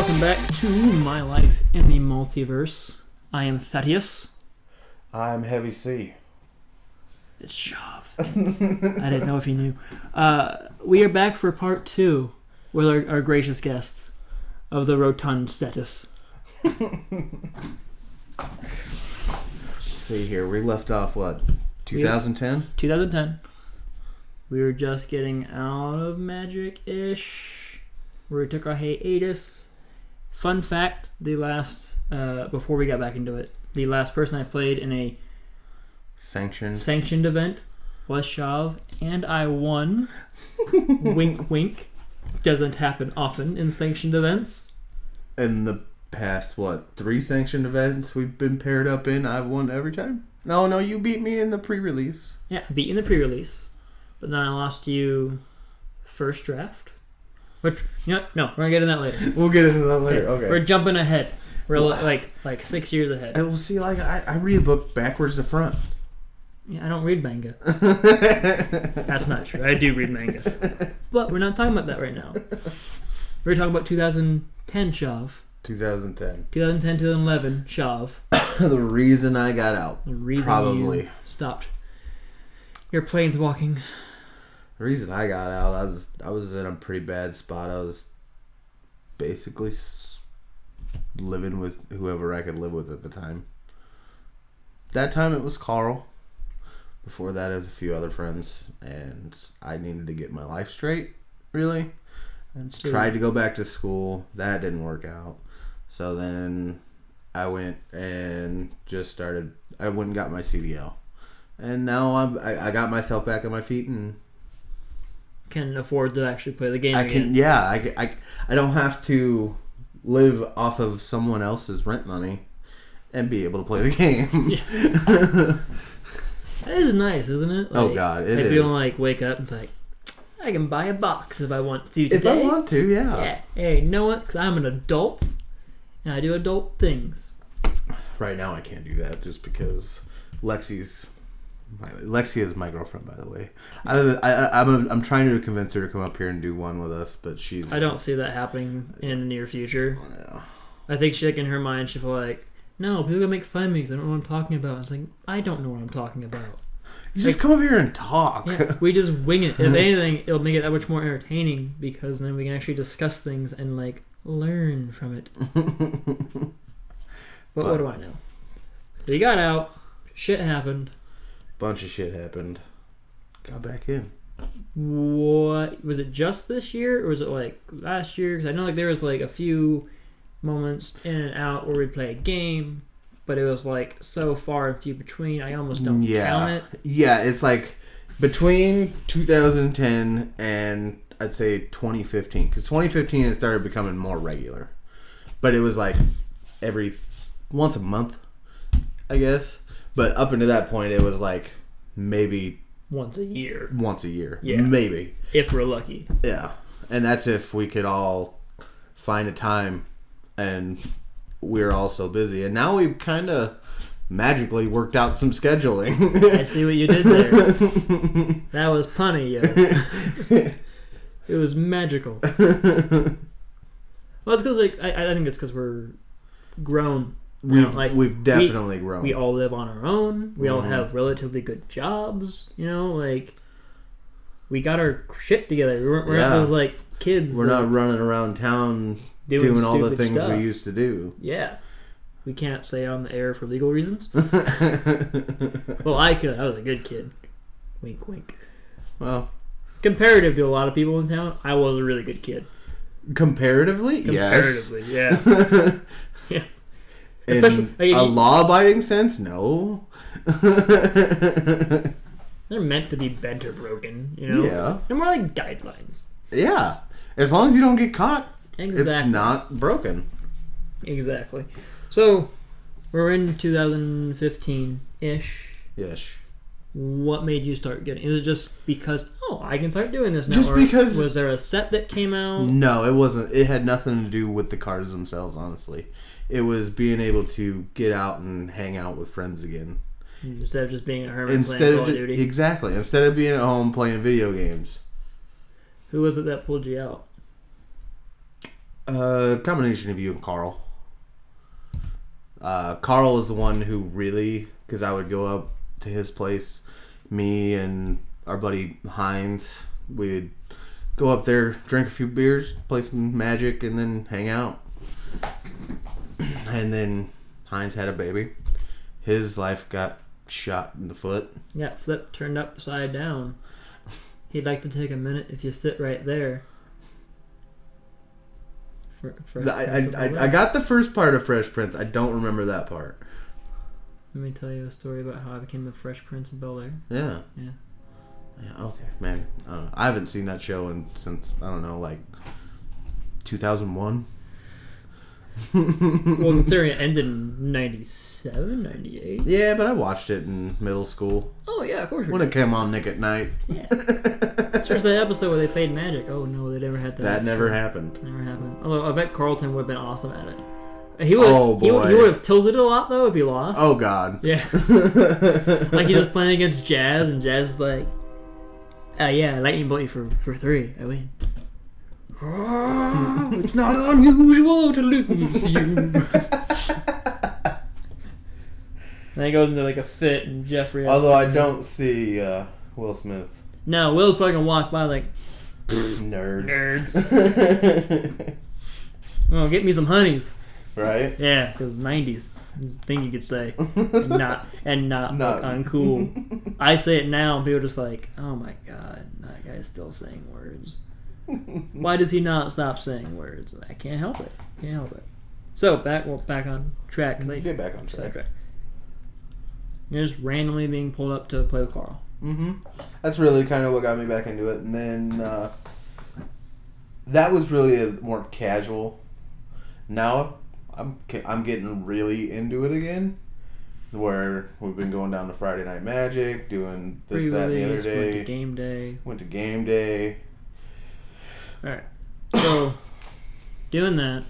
welcome back to My Life in the Multiverse. I am Thaddeus. I'm Heavy C. It's Chauvin. I didn't know if you knew. We are back for part 2 with our gracious guest of the rotund status. Let's see here. We left off, what, 2010? 2010. We were just getting out of Magic-ish. We took our hiatus. Fun fact, the last, before we got back into it, the last person I played in a sanctioned event was Chauvin, and I won. Wink, wink. Doesn't happen often in sanctioned events. In the past, 3 sanctioned events we've been paired up in, I've won every time? No, you beat me in the pre-release. Yeah, beat you in the pre-release. But then I lost you first draft. Which, no, we're going to get into that later. We'll get into that later, okay. We're jumping ahead. We're like 6 years ahead. And we'll see, I read a book backwards to front. Yeah, I don't read manga. That's not true. I do read manga. But we're not talking about that right now. We're talking about 2010 Chauvin. 2010. 2010, 2011 Chauvin. The reason I got out. The reason probably. You stopped your planeswalking. The reason I got out, I was in a pretty bad spot. I was basically living with whoever I could live with at the time. That time it was Carl. Before that it was a few other friends. And I needed to get my life straight, really. And tried to go back to school. That didn't work out. So then I went and I went and got my CDL. And now I got myself back on my feet and can afford to actually play the game again. I don't have to live off of someone else's rent money and be able to play the game. Yeah. That is nice, isn't it? Oh God, it is. You don't wake up and it's like, I can buy a box if I want to today. If I want to, yeah. Yeah. Hey, you know what? Because I'm an adult and I do adult things. Right now I can't do that just because Lexi is my girlfriend, by the way. I'm trying to convince her to come up here and do one with us, but she's... I don't see that happening in the near future. Yeah. I think in her mind she'll feel like, no, people are going to make fun of me because I don't know what I'm talking about. It's like, I don't know what I'm talking about. You just come up here and talk. Yeah, we just wing it. If anything, it'll make it that much more entertaining because then we can actually discuss things and learn from it. But what do I know? So you got out. Shit happened. Bunch of shit happened. Got back in. What was it? Just this year, or was it last year? Because I know there was a few moments in and out where we'd play a game, but it was so far and few between. I almost don't count it. Yeah, it's between 2010 and I'd say 2015, because 2015 it started becoming more regular, but it was once a month, I guess. But up until that point, it was maybe once a year. Yeah, maybe if we're lucky. Yeah, and that's if we could all find a time, and we're all so busy. And now we've kind of magically worked out some scheduling. I see what you did there. That was punny, yo. It was magical. Well, it's because I think it's because we're grown. We've definitely grown. We all live on our own. We all have relatively good jobs. We got our shit together. We're not those kids. We're not running around town doing all the things we used to do. Yeah. We can't say on the air for legal reasons. Well, I could. I was a good kid. Wink, wink. Well, comparative to a lot of people in town, I was a really good kid. Comparatively, yes. Yeah. Yeah. Especially in a law-abiding sense, no. They're meant to be bent or broken, Yeah. They're more like guidelines. Yeah. As long as you don't get caught, exactly. It's not broken. Exactly. So, we're in 2015-ish. Yes. What made you start getting? Is it just because, I can start doing this now? Just because... Was there a set that came out? No, it wasn't. It had nothing to do with the cards themselves, honestly. It was being able to get out and hang out with friends again. Instead of just being a hermit playing Call of Duty. Exactly. Instead of being at home playing video games. Who was it that pulled you out? Combination of you and Carl. Carl is the one who really, because I would go up to his place, me and our buddy Hines, we'd go up there, drink a few beers, play some Magic, and then hang out. And then Hines had a baby. His life got shot in the foot. Yeah, flipped, turned upside down. He'd like to take a minute if you sit right there. I got the first part of Fresh Prince. I don't remember that part. Let me tell you a story about how I became the Fresh Prince of Bel-Air. Yeah. Yeah. Yeah, okay, man. I don't know. I haven't seen that show since, I don't know, like 2001. Well, considering it ended in 97, 98. Yeah, but I watched it in middle school. Oh, yeah, of course. When it came on Nick at Night. Yeah. Especially that episode where they played Magic. Oh, no, they never had that. That never happened. Never happened. Although I bet Carlton would have been awesome at it. He would, he would have tilted a lot, though, if he lost. Oh, God. Yeah. Like he was playing against Jazz, and Jazz is like, yeah, lightning bolt you for 3. I win. It's not unusual to lose you. Then he goes into like a fit, and Jeffrey. Although I don't see Will Smith. No, Will's probably gonna walk by like nerds. Well, get me some honeys. Right? Yeah, because 90s thing you could say, and not look uncool. I say it now, and people are just like, oh my god, that guy's still saying words. Why does he not stop saying words? I can't help it. Can't help it. So back on track. Get back on track. You're just randomly being pulled up to play with Carl. Mm-hmm. That's really kind of what got me back into it, and then that was really a more casual. Now I'm getting really into it again. Where we've been going down to Friday Night Magic, doing this, that, and the other day. Went to game day. Alright. So, doing that,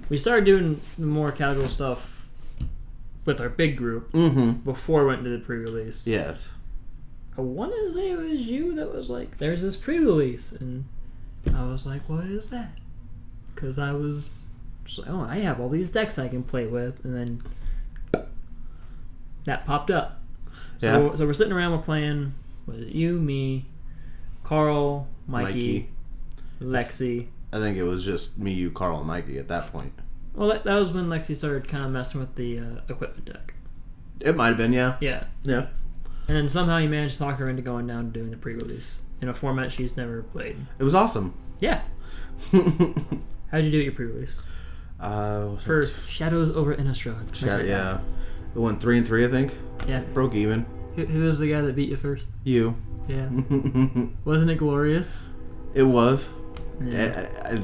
we started doing the more casual stuff with our big group before we went to the pre-release. Yes. I want to say it was you that was like, there's this pre-release. And I was like, what is that? Because I was just like, oh, I have all these decks I can play with. And then that popped up. So we're sitting around, we're playing, was it you, me, Carl, Mikey, Lexi. I think it was just me, you, Carl, and Mikey at that point. Well, that was when Lexi started kind of messing with the equipment deck. It might have been, yeah. Yeah. Yeah. And then somehow you managed to talk her into going down and doing the pre-release in a format she's never played. It was awesome. Yeah. How'd you do at your pre-release? For Shadows over Innistrad. Yeah. It went 3-3, I think. Yeah. Broke even. Who was the guy that beat you first? You. Yeah. Wasn't it glorious? It was. Yeah.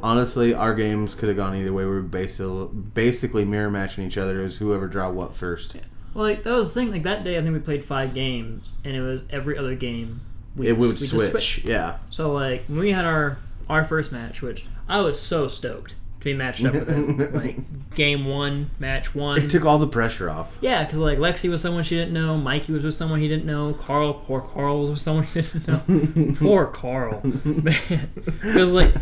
Honestly, our games could have gone either way. We were basically mirror matching each other. It was whoever draw what first. Yeah. Well, like, that was the thing. Like, that day, I think we played 5 games, and it was every other game. We would switch. Yeah. So, like, when we had our first match, which I was so stoked to be matched up with it. Like, game 1, match 1. It took all the pressure off. Yeah, because, like, Lexi was someone she didn't know. Mikey was with someone he didn't know. Poor Carl was with someone he didn't know. Poor Carl. Man. Because, like,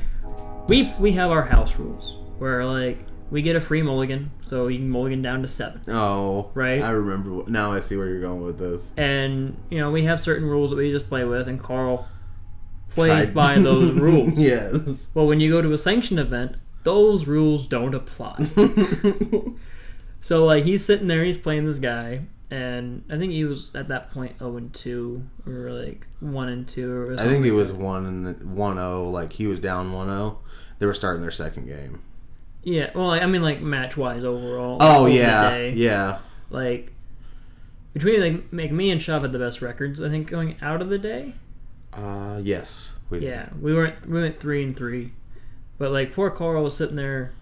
we have our house rules where, like, we get a free mulligan, so you can mulligan down to 7. Oh. Right? I remember. Now I see where you're going with this. And, you know, we have certain rules that we just play with, and Carl plays by those rules. Yes. Well, when you go to a sanctioned event, those rules don't apply. So, like, he's sitting there, he's playing this guy, and I think he was, at that point, 0-2, or, like, 1-2, or something. I think he was 1-0, like, he was down 1-0. They were starting their second game. Yeah, well, I mean, like, match-wise overall. Oh, over yeah, the day. yeah. Like, between, like, me and Chauvin had the best records, I think, going out of the day. Yes. We did. Yeah, we went 3-3. But, like, poor Carl was sitting there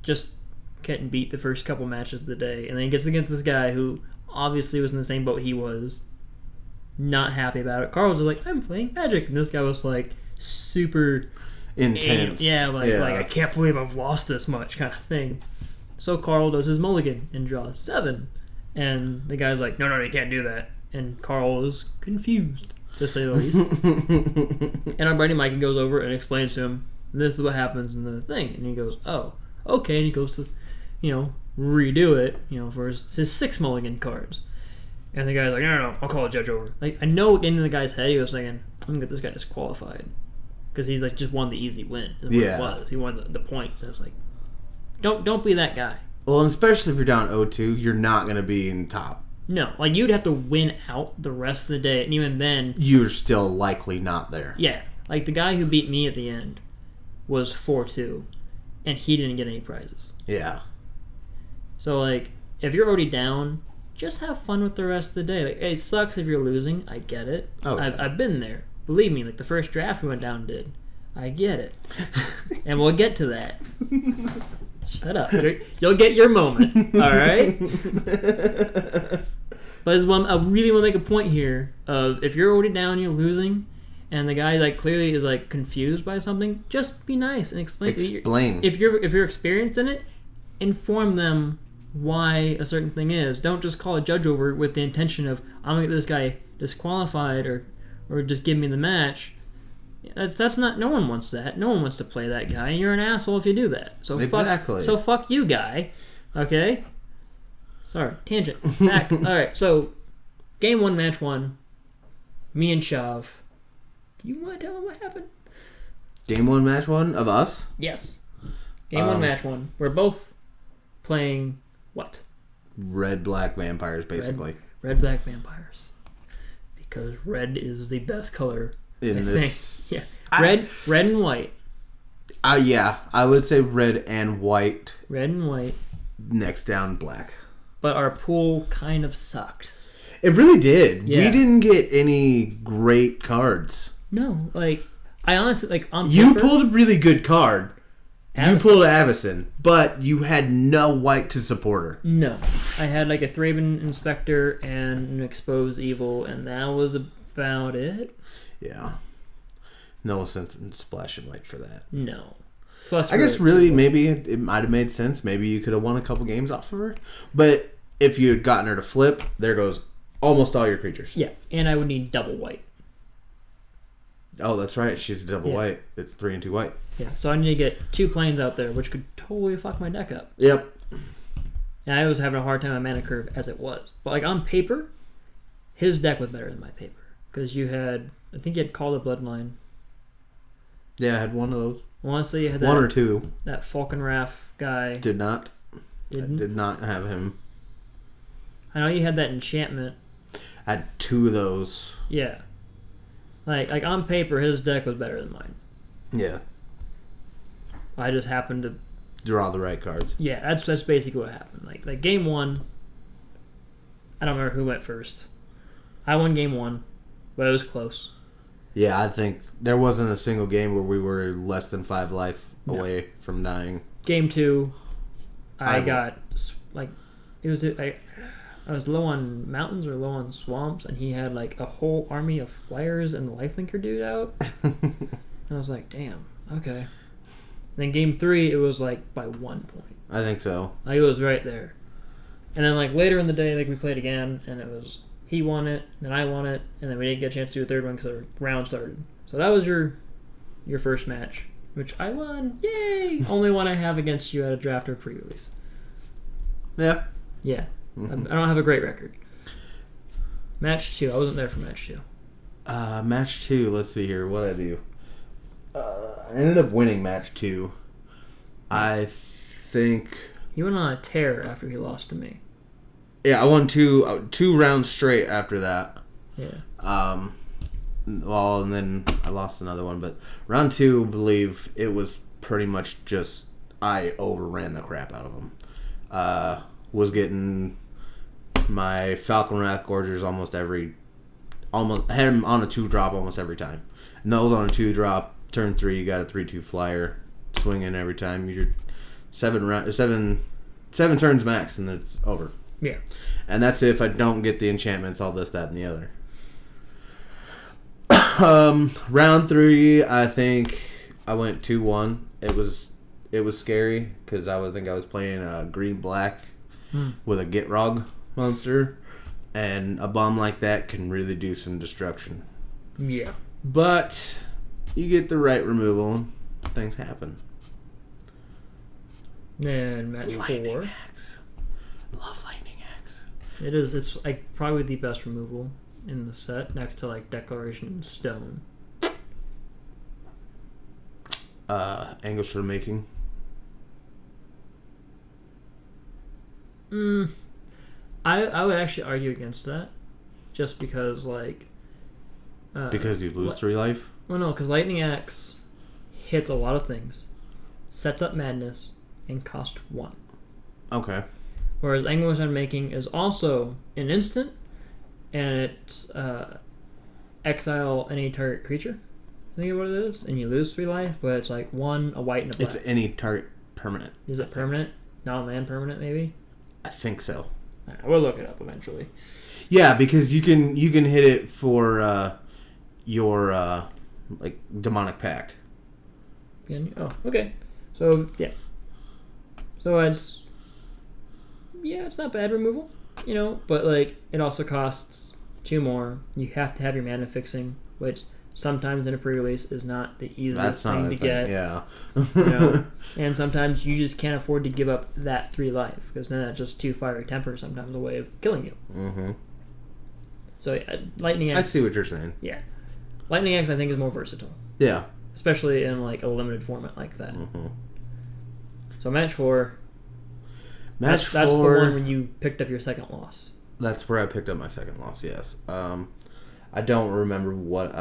just getting beat the first couple matches of the day. And then he gets against this guy who obviously was in the same boat he was. Not happy about it. Carl was just like, I'm playing Magic. And this guy was, like, super intense. Like, I can't believe I've lost this much kind of thing. So Carl does his mulligan and draws 7. And the guy's like, no, you can't do that. And Carl is confused. to say the least. And our buddy Mikey goes over and explains to him, this is what happens in the thing. And he goes, oh, okay. And he goes to, redo it, for his 6 mulligan cards. And the guy's like, no, I'll call a judge over. Like, I know in the guy's head he was thinking, I'm going to get this guy disqualified. Because he's like just won the easy win. Is what it was. He won the points. And it's like, don't be that guy. Well, and especially if you're down 0-2, you're not going to be in top. No, like you'd have to win out the rest of the day, and even then, you're still likely not there. Yeah, like the guy who beat me at the end was 4-2, and he didn't get any prizes. Yeah. So like, if you're already down, just have fun with the rest of the day. Like, it sucks if you're losing. I get it. Oh, I've been there. Believe me, like the first draft we went down did. I get it, and we'll get to that. Shut up. You'll get your moment. All right. But I really want to make a point here of if you're already down, you're losing, and the guy like clearly is like confused by something, just be nice and explain. If you're experienced in it, inform them why a certain thing is. Don't just call a judge over with the intention of I'm gonna get this guy disqualified or just give me the match. That's not. No one wants that. No one wants to play that guy, and you're an asshole if you do that. So exactly. Fuck you, guy. Okay. Sorry, tangent. Back. All right. So, game 1, match 1. Me and Chav. You want to tell him what happened? Game 1, match 1 of us? Yes. Game 1, match 1. We're both playing what? Red, black vampires, basically. Red, black vampires. Because red is the best color. In this, yeah, red and white. Yeah, I would say red and white. Red and white. Next down, black. But our pool kind of sucked. It really did. Yeah. We didn't get any great cards. No, like I honestly like on you paper, pulled a really good card. Avison. You pulled Avison, but you had no white to support her. No, I had like a Thraben Inspector and an Exposed Evil, and that was about it. Yeah. No sense in splashing white for that. No. Plus, I guess really maybe it might have made sense. Maybe you could have won a couple games off of her. But if you had gotten her to flip, there goes almost all your creatures. Yeah, and I would need double white. Oh, that's right. She's double white. It's 3 and 2 white. Yeah, so I need to get 2 planes out there, which could totally fuck my deck up. Yep. And I was having a hard time on mana curve as it was. But like on paper, his deck was better than my paper. Because I think you had Call the Bloodline. Yeah, I had one of those. I want to say you had one or two. That Falconrath guy. Did not. Didn't? I did not have him. I know you had that enchantment. I had 2 of those. Yeah. Like on paper, his deck was better than mine. Yeah. I just happened to draw the right cards. Yeah, that's basically what happened. Like game 1, I don't remember who went first. I won game 1, but it was close. Yeah, I think there wasn't a single game where we were less than 5 life away from dying. Game 2, I got like I was low on mountains or low on swamps, and he had like a whole army of flyers and the lifelinker dude out. And I was like, damn, okay. Then game 3, it was like by 1 point. I think so. Like it was right there. And then like later in the day, like we played again, and it was he won it, then I won it, and then we didn't get a chance to do a third one because the round started. So that was your first match, which I won. Yay! Only one I have against you at a draft or pre-release. Yeah. Yeah. Mm-hmm. I don't have a great record. Match 2. I wasn't there for match 2. Match 2. Let's see here. What did I do? I ended up winning match 2. I think he went on a tear after he lost to me. Yeah, I won two rounds straight after that. Yeah. Well, and then I lost another one, but round 2, I believe it was pretty much just I overran the crap out of him. Was getting my Falcon Wrath Gorgers almost had him on a 2-drop almost every time. And those on a 2-drop, turn 3, you got a 3/2 flyer, swinging every time. You're 7 turns max, and it's over. Yeah. And that's if I don't get the enchantments, all this, that, and the other. Round 3, I think I went 2-1. It was scary because I was playing green-black with a Gitrog monster, and a bomb like that can really do some destruction. Yeah. But you get the right removal, things happen. And match Lightning 4. Axe. Love Lightning Axe. It is. It's like probably the best removal in the set, next to like Declaration Stone. Angles for the making. I would actually argue against that, just because like. Because you lose 3 life. Well, no, because Lightning Axe hits a lot of things, sets up Madness, and costs 1. Okay. Whereas Anguish Unmaking is also an instant, and it's exile any target creature. I think is what it is, and you lose 3 life, but it's like 1, a white, and a black. It's any target permanent. Is it permanent? Not land permanent, maybe. I think so. Right, we'll look it up eventually. Yeah, because you can hit it for your like Demonic Pact. Oh, okay. So yeah. So it's not bad removal, but like it also costs 2 more. You have to have your mana fixing, which sometimes in a pre-release is not the easiest thing to get. Yeah. And sometimes you just can't afford to give up that 3 life, because then that's just 2 Fiery Temper, sometimes a way of killing you. Mm-hmm. So Lightning Axe. I see what you're saying. Yeah. Lightning Axe I think is more versatile. Yeah. Especially in like a limited format like that. Mm-hmm. So match 4. That's the one when you picked up your second loss. That's where I picked up my second loss. Yes. I don't remember what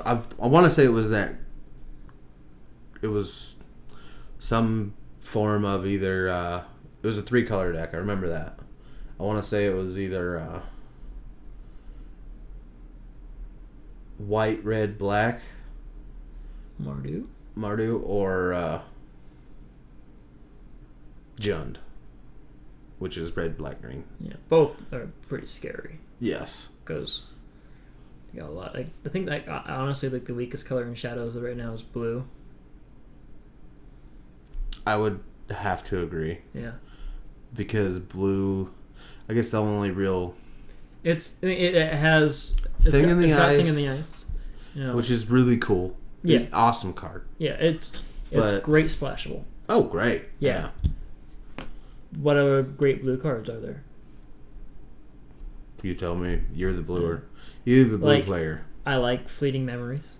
I want to say it was that. It was some form of either. It was a 3-color deck. I remember that. I want to say it was either white, red, black. Mardu or Jund, which is red, black, green. Yeah, both are pretty scary. Yes, because you got a lot. Like, I think like honestly, like the weakest color in Shadows right now is blue. I would have to agree. Yeah, because blue, I guess the only real. It has Thing in the Ice, Thing in the Ice, which is really cool. Yeah, awesome card. Yeah, it's great splashable. Oh, great! Yeah. What other great blue cards are there? You tell me. You're the bluer. You're the blue player. I like Fleeting Memories.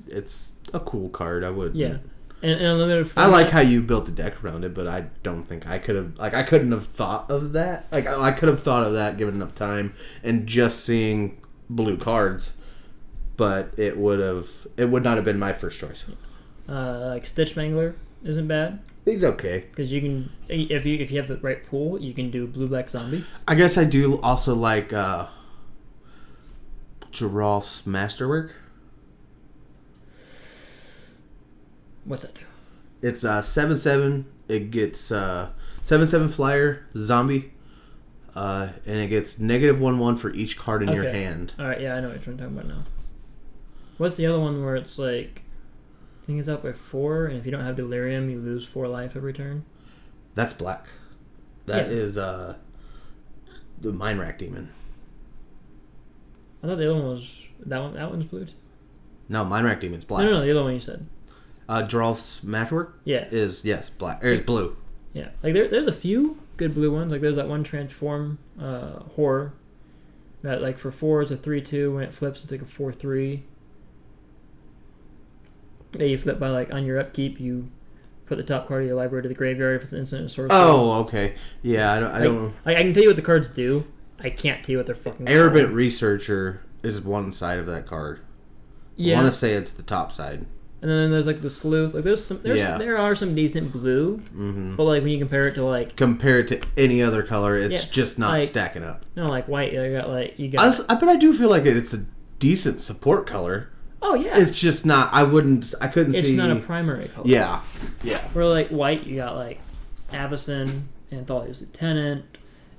It's a cool card. I would. Yeah. And unlimited. I like how you built the deck around it, but I don't think I could have. Like, I couldn't have thought of that. Like, I could have thought of that given enough time and just seeing blue cards, but it would not have been my first choice. Like Stitch Mangler isn't bad. He's okay because you can, if you have the right pool, you can do blue black zombies. I guess I do also like Giralf's Masterwork. What's that do? It's 7/7. It gets 7/7 flyer zombie, and it gets -1/1 for each card in your hand. All right, yeah, I know what you're talking about now. What's the other one where it's like, I think it's up by 4, and if you don't have Delirium, you lose 4 life every turn? That's black. That is the Mind Rack Demon. I thought the other one was that one. That one's blue too. No, Mind Rack Demon's black. No, the other one you said. Giralf's Masterwork. Yeah. Is black. Or is blue. Yeah, like there's a few good blue ones. Like there's that one Transform horror that like for 4 is a 3/2. When it flips, it's like a 4/3. Yeah, you flip by like on your upkeep, you put the top card of your library to the graveyard if it's an instant or sorcery. Oh, okay. Yeah, I don't. Like I can tell you what the cards do. I can't tell you what they're fucking. Arrogant Researcher is one side of that card. Yeah. I want to say it's the top side. And then there's like the Sleuth. Like there are some decent blue, but like when you compare it to any other color, it's just not stacking up. No, like white. You got. But I do feel like it's a decent support color. Oh yeah. It's just not. I couldn't see. It's not a primary color. Yeah. Where like white, you got like Avacyn, Anthology's Lieutenant,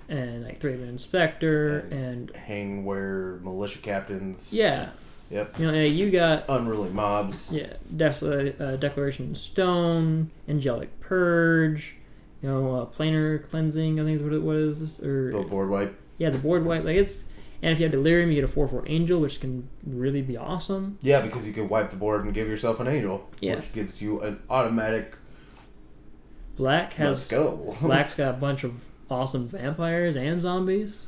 and like Thraben Inspector, and Hangware Militia Captains. Yeah. Yep. You got Unruly Mobs. Yeah. Declaration Stone, Angelic Purge, Planar Cleansing. I think is what is this or the board wipe. Yeah, the board wipe. Like it's And if you have Delirium, you get a 4/4 Angel, which can really be awesome. Yeah, because you could wipe the board and give yourself an Angel, which gives you an automatic. Let's go. Black's got a bunch of awesome vampires and zombies.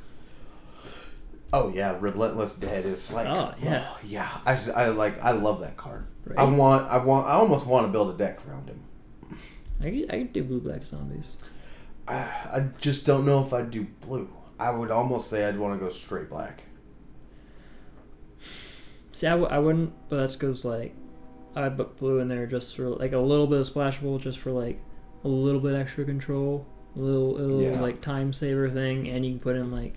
Oh yeah, Relentless Dead is like. Oh yeah, yeah. I love that card. Right. I almost want to build a deck around him. I could do blue-black zombies. I just don't know if I'd do blue. I would almost say I'd want to go straight black. See, I wouldn't, but that's because like I put blue in there just for like a little bit of splashable, just for like a little bit extra control, a little like time saver thing, and you can put in like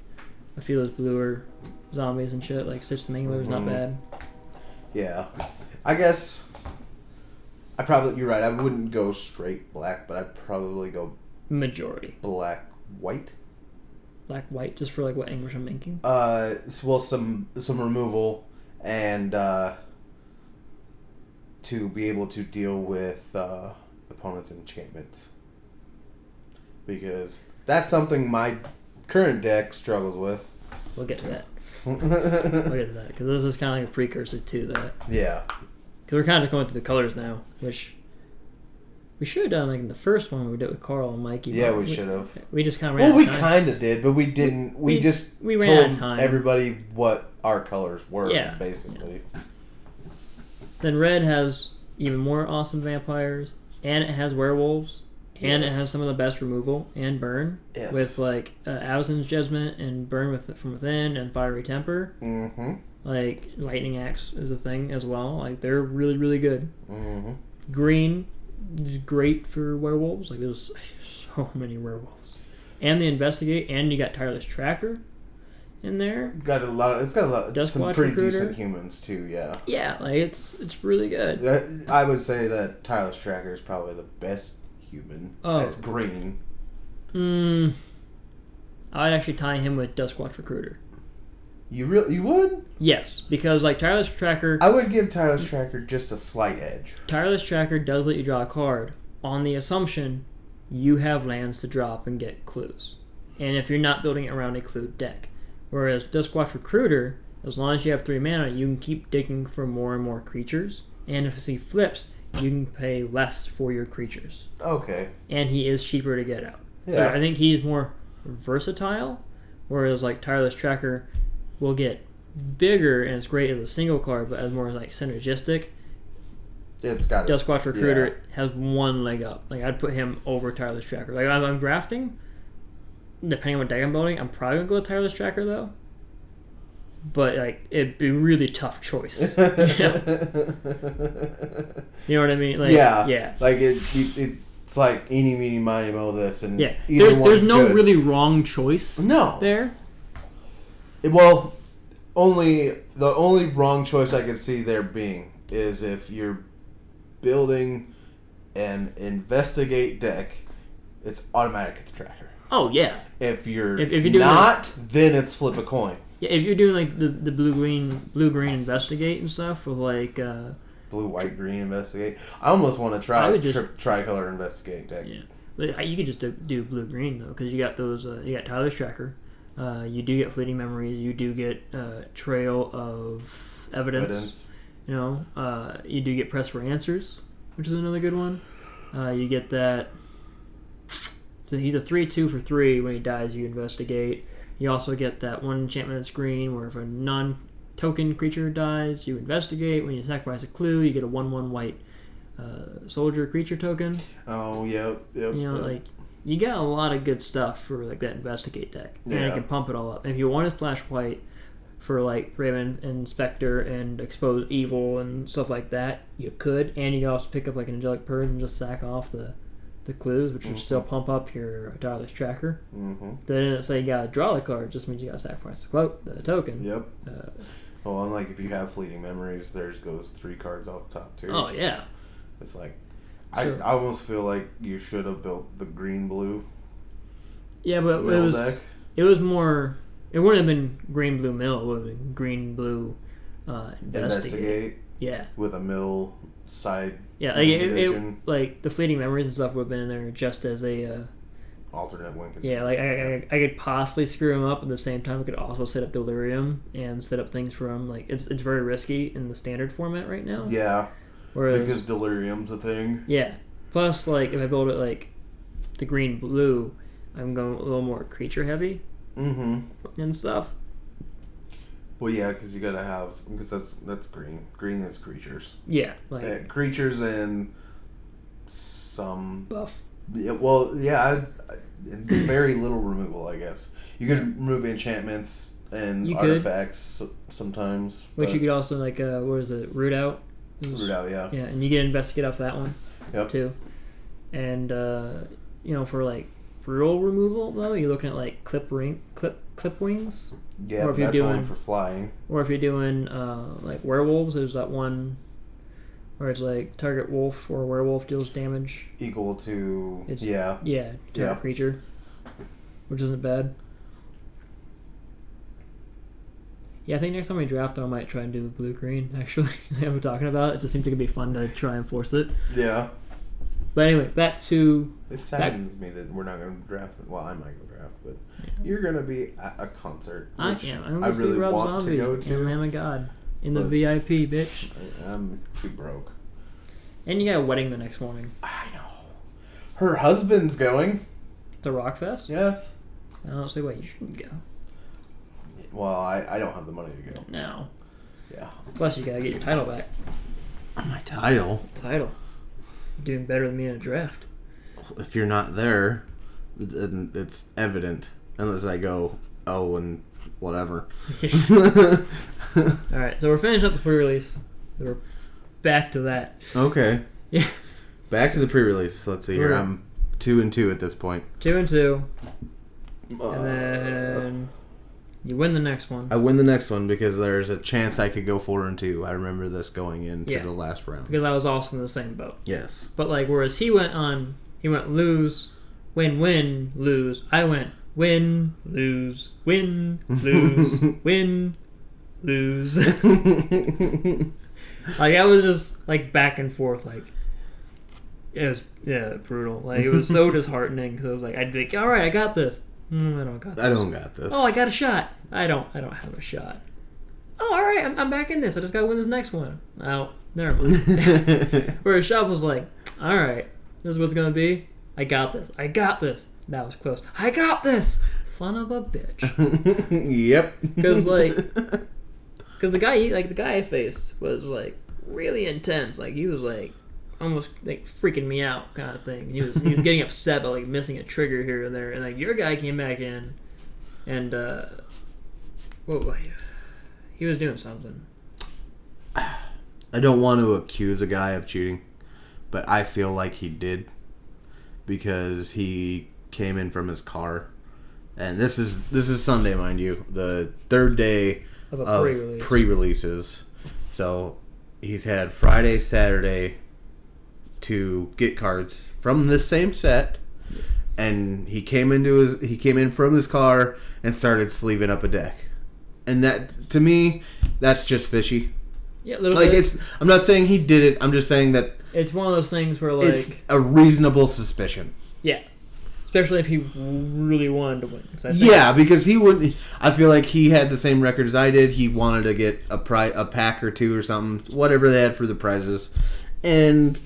a few of those bluer zombies and shit. Like Stitch the Mangler's not bad. Yeah, I guess you're right. I wouldn't go straight black, but I'd probably go majority black white. Black white, just for like what English I'm making. Well, some removal and to be able to deal with opponent's enchantment, because that's something my current deck struggles with. We'll get to that. We'll get to that because this is kind of like a precursor to that. Yeah. Because we're kind of going through the colors now, which we should have done like in the first one we did with Carl and Mikey. Yeah, we should have. We just kind of ran out of time. We kind of did, but we didn't. We ran out of time. Everybody what our colors were, basically. Yeah. Then red has even more awesome vampires, and it has werewolves, and it has some of the best removal and burn with like Absence Judgment and burn from within and fiery temper. Mm-hmm. Like lightning axe is a thing as well. Like they're really really good. Mm-hmm. Green is great for werewolves. Like there's so many werewolves, and the investigate, and you got tireless tracker in there. It's got a lot. Dust Some Watch pretty Recruiter. decent humans too. Yeah. Yeah, like it's really good. I would say that tireless tracker is probably the best human. That's green. I'd actually tie him with Duskwatch Recruiter. You would? Yes, because like Tireless Tracker, I would give Tireless Tracker just a slight edge. Tireless Tracker does let you draw a card on the assumption you have lands to drop and get clues, and if you're not building it around a clue deck. Whereas Duskwatch Recruiter, as long as you have 3 mana, you can keep digging for more and more creatures, and if he flips, you can pay less for your creatures. Okay. And he is cheaper to get out. Yeah. So I think he's more versatile, whereas like Tireless Tracker will get bigger and it's great as a single card, but as more like synergistic. It's got Duskwatch Recruiter has one leg up. Like I'd put him over Tireless Tracker. Like I'm drafting, depending on what deck I'm building, I'm probably gonna go with Tireless Tracker though. But like it'd be a really tough choice. You know what I mean? Like, yeah. Like it's like eeny meeny miny mo this and there's no good. Really wrong choice. No. There. Well, the only wrong choice I could see there being is if you're building an investigate deck, it's automatic at the tracker. Oh yeah. If you're not, then it's flip a coin. Yeah, if you're doing like the blue green investigate and stuff with like blue white green investigate, I almost want to try tricolor investigate deck. Yeah, but you could just do blue green though, because you got those. You got Tyler's Tracker. You do get fleeting memories. You do get trail of evidence. You know, you do get press for answers, which is another good one. You get that. So he's a 3/2 for 3. When he dies, you investigate. You also get that one enchantment that's green, where if a non-token creature dies, you investigate. When you sacrifice a clue, you get a 1/1 white soldier creature token. Oh, yep. You know, like you got a lot of good stuff for like that investigate deck, and you can pump it all up. And if you want to splash white for like Raven and Spectre and expose evil and stuff like that, you could. And you can also pick up like an angelic purge and just sack off the clues, which will still pump up your Tireless Tracker. Mm-hmm. They didn't say you gotta draw the card, just means you gotta sacrifice the token. Yep. Well, unlike if you have fleeting memories, theirs goes 3 cards off the top too. Oh yeah. It's like I almost feel like you should have built the green blue. Yeah, but deck. It was more. It wouldn't have been green blue mill. It would have been green blue investigate. Yeah. With a mill side. Yeah, like, it, like the fleeting memories and stuff would have been in there just as a alternate win. Yeah, like I could possibly screw him up at the same time. I could also set up Delirium and set up things for him. Like it's very risky in the standard format right now. Yeah, whereas, because Delirium's a thing. Yeah. Plus, like if I build it like the green blue, I'm going a little more creature heavy. And stuff. Well, yeah, because you gotta have because that's green. Green is creatures. Yeah, like creatures and some buff. Yeah, well, yeah, very little removal, I guess. You could remove enchantments and artifacts sometimes. Which you could also, like, what is it, root out? Root out, yeah. Yeah, and you get investigate off that one, too. And, for, like, brutal removal, though, you're looking at, like, clip wings. Yeah, or if that's only for flying. Or if you're doing, like, werewolves, there's that one where it's like target wolf or werewolf deals damage equal to a creature, which isn't bad. Yeah, I think next time we draft, I might try and do blue green. Actually, I'm talking about it. Just seems like it'd be fun to try and force it. Yeah. But anyway, back to. It saddens me that we're not going to draft. Well, I might go draft, but you're going to be at a concert. I am. I'm going to really Rob want Zombie to go to. Lamb of God. In the VIP, bitch. I'm too broke. And you got a wedding the next morning. I know. Her husband's going. To Rockfest? Yes. I don't see why you shouldn't go. Well, I don't have the money to go. No. Yeah. Plus, you gotta get your title back. My title? You're doing better than me in a draft. If you're not there, then it's evident. Unless I go, and whatever. Alright, so we're finishing up the pre-release. We're back to that. Okay. Yeah. Back to the pre-release. Let's see here. I'm 2-2 at this point. 2-2. And then you win the next one. I win the next one because there's a chance I could go 4-2. I remember this going into the last round. Because I was also in the same boat. Yes. But like, whereas he went lose, win, lose. I went win, lose, win, lose, win, lose. Like, I was just, like, back and forth, like, it was, brutal. Like, it was so disheartening, because I was like, I'd be like, all right, I got this. I don't got this. Oh, I got a shot. I don't have a shot. Oh, all right, I'm back in this. I just got to win this next one. Oh, never mind. Whereas Shop was like, all right, this is what's going to be. I got this. That was close. I got this. Son of a bitch. Yep. Because, like... Because the guy I faced was, like, really intense. Like, he was, like, almost, like, freaking me out kind of thing. He was getting upset about, like, missing a trigger here and there. And, like, your guy came back in and, he was doing something. I don't want to accuse a guy of cheating, but I feel like he did. Because he came in from his car. And this is Sunday, mind you. The third day of pre-releases. So he's had Friday, Saturday to get cards from this same set, and he came in from his car and started sleeving up a deck. And that, to me, that's just fishy. Yeah, a little bit. I'm not saying he did it. I'm just saying that it's one of those things where, like, it's a reasonable suspicion. Yeah. Especially if he really wanted to win. Because he wouldn't. I feel like he had the same record as I did. He wanted to get a pack or two or something, whatever they had for the prizes. And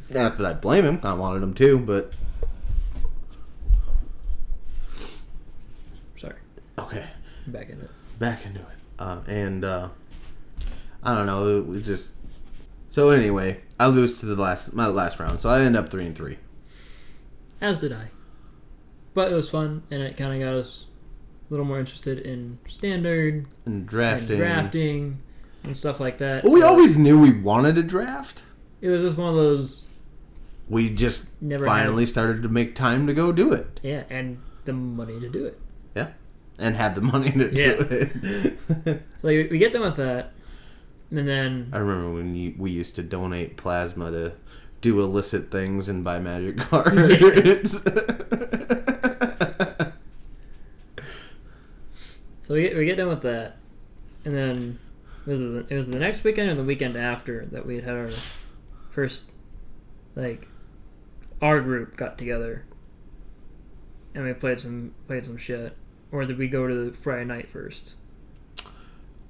not that I blame him. I wanted him too, but. Sorry. Okay. Back into it. I don't know. It was just. So anyway, I lose to my last round, so I end up 3-3. As did I. But it was fun, and it kind of got us a little more interested in standard and drafting and stuff like that. Well, we always knew we wanted to draft. It was just one of those. We just finally started to make time to go do it. Yeah, and the money to do it. Yeah, and had the money to do it. So we get done with that, and then I remember when we used to donate plasma to do illicit things and buy magic cards. So we get done with that, and then it was the next weekend or the weekend after that we had our first, like, our group got together. and we played some shit, or did we go to the Friday night first?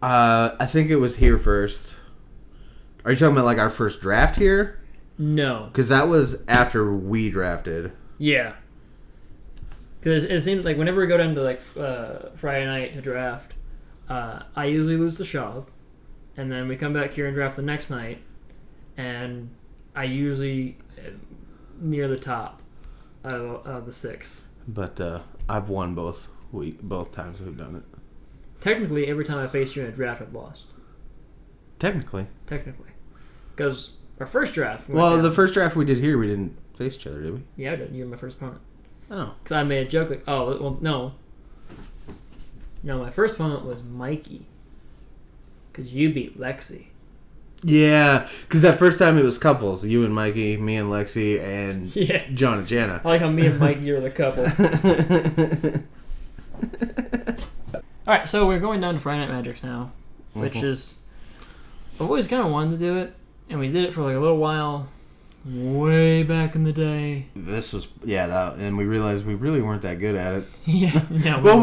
I think it was here first. Are you talking about like our first draft here? No, Because that was after we drafted. yeah. Because it seems like whenever we go down to like Friday night to draft, I usually lose to Chauvin, and then we come back here and draft the next night, and I usually am near the top of the 6. But I've won both times we've done it. Technically, every time I faced you in a draft, I've lost. Technically. Because our first draft... Well, the first draft we did here, we didn't face each other, did we? Yeah, I did. You were my first opponent. Oh. Because I made a joke like, oh, well, no. No, my first opponent was Mikey. Because you beat Lexi. Yeah, because that first time it was couples. You and Mikey, me and Lexi, and John and Jana. I like how me and Mikey are the couple. Alright, so we're going down to Friday Night Magics now. Which is... I've always kind of wanted to do it. And we did it for like a little while. Way back in the day. This was... Yeah, and we realized we really weren't that good at it. Yeah. No, well,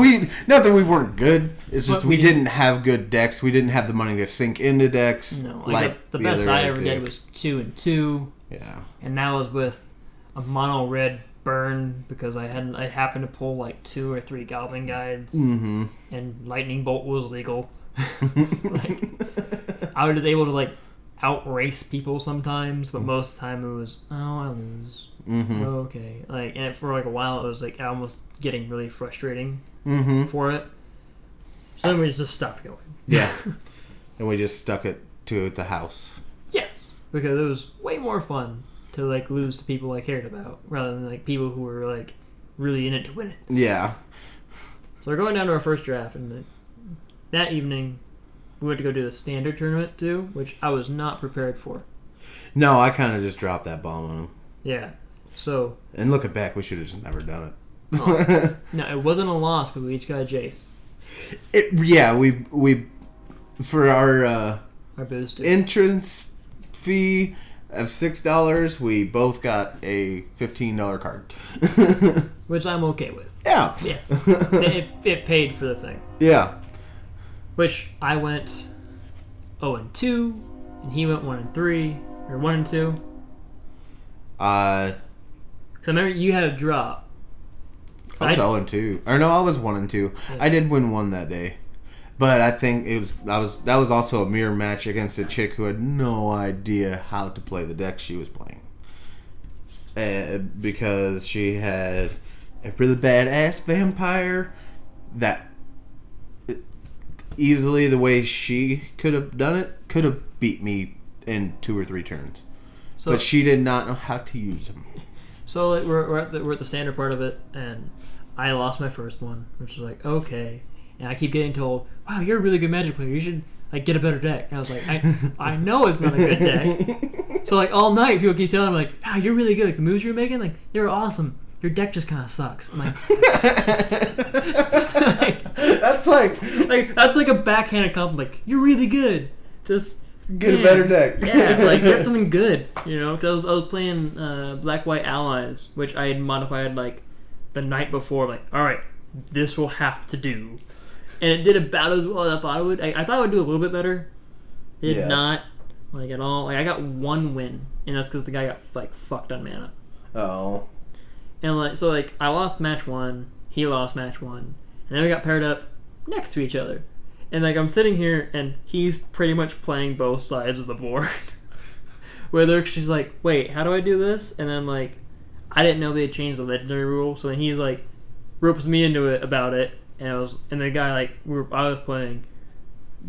not that we weren't good. It's just we didn't have good decks. We didn't have the money to sink into decks. No, like the best I ever did was 2 and 2. Yeah. And that was with a mono red burn because I happened to pull like 2 or 3 Goblin Guides. Mm-hmm. And Lightning Bolt was legal. Like, I was just able to like outrace people sometimes, but most of the time it was, oh, I lose. Mm-hmm. Okay. Like, and for like a while it was like almost getting really frustrating for it. So then we just stopped going. Yeah. And we just stuck it to the house. Yes. Because it was way more fun to like lose to people I cared about rather than like people who were like really in it to win it. Yeah. So we're going down to our first draft, and that evening we went to go do the standard tournament too, which I was not prepared for. No, I kind of just dropped that bomb on him. Yeah. So. And looking back, we should have just never done it. Oh, no, it wasn't a loss because we each got a Jace. We for our booster entrance fee of $6, we both got a $15 card. Which I'm okay with. Yeah. Yeah. It paid for the thing. Yeah. Which I went 0-2, and he went 1-3, or 1-2. Because I remember you had a drop. I was 0-2. Or no, I was 1-2. Yeah. I did win one that day. But I think that was also a mirror match against a chick who had no idea how to play the deck she was playing. Because she had a really badass vampire that easily, the way she could have done it, could have beat me in 2 or 3 turns. But she did not know how to use them. So like, we're at the standard part of it, and I lost my first one, which was like, okay. And I keep getting told, wow, you're a really good Magic player. You should like get a better deck. And I was like, I know it's not a good deck. So like all night, people keep telling me like, wow, you're really good. Like the moves you're making, like they're awesome. Your deck just kind of sucks. I'm like, that's like that's like a backhanded compliment. Like you're really good. Just get a better deck. Yeah, like get something good. You know, because I was playing Black White Allies, which I had modified like the night before. Like, all right, this will have to do. And it did about as well as I thought it would. I thought it would do a little bit better. It did not, like, at all. Like, I got 1 win, and that's because the guy got, like, fucked on mana. Oh. And, like, so, like, I lost match 1, he lost match 1, and then we got paired up next to each other. And, like, I'm sitting here, and he's pretty much playing both sides of the board. Where she's like, wait, how do I do this? And then, like, I didn't know they had changed the legendary rule, so then he's, like, ropes me into it about it. And the guy like I was playing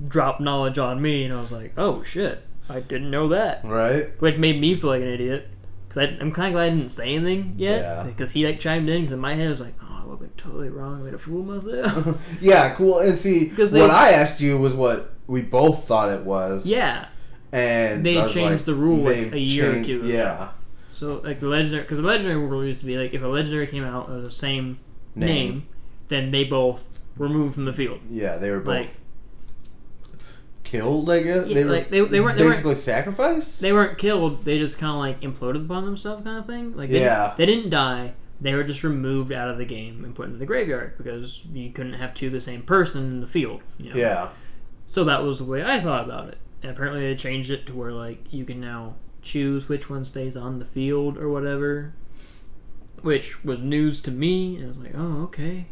dropped knowledge on me, and I was like, oh shit, I didn't know that. Right. Which made me feel like an idiot. Cause I'm kind of glad I didn't say anything yet. Yeah. Because he like chimed in, because in my head I was like, oh, I would have been totally wrong. I made a fool of myself. Yeah, cool. And see, what I asked you was what we both thought it was. Yeah. And they changed the rule like a year or 2 ago. Yeah. So like the legendary, because the legendary rule used to be like if a legendary came out of the same name, then they both were moved from the field. Yeah, they were both like, killed, I guess. Yeah, they weren't basically sacrificed. They weren't killed. They just kind of like imploded upon themselves, kind of thing. Like they didn't die, they were just removed out of the game and put into the graveyard because you couldn't have two of the same person in the field. You know? Yeah. So that was the way I thought about it. And apparently they changed it to where, like, you can now choose which one stays on the field or whatever, which was news to me. And I was like, oh, okay.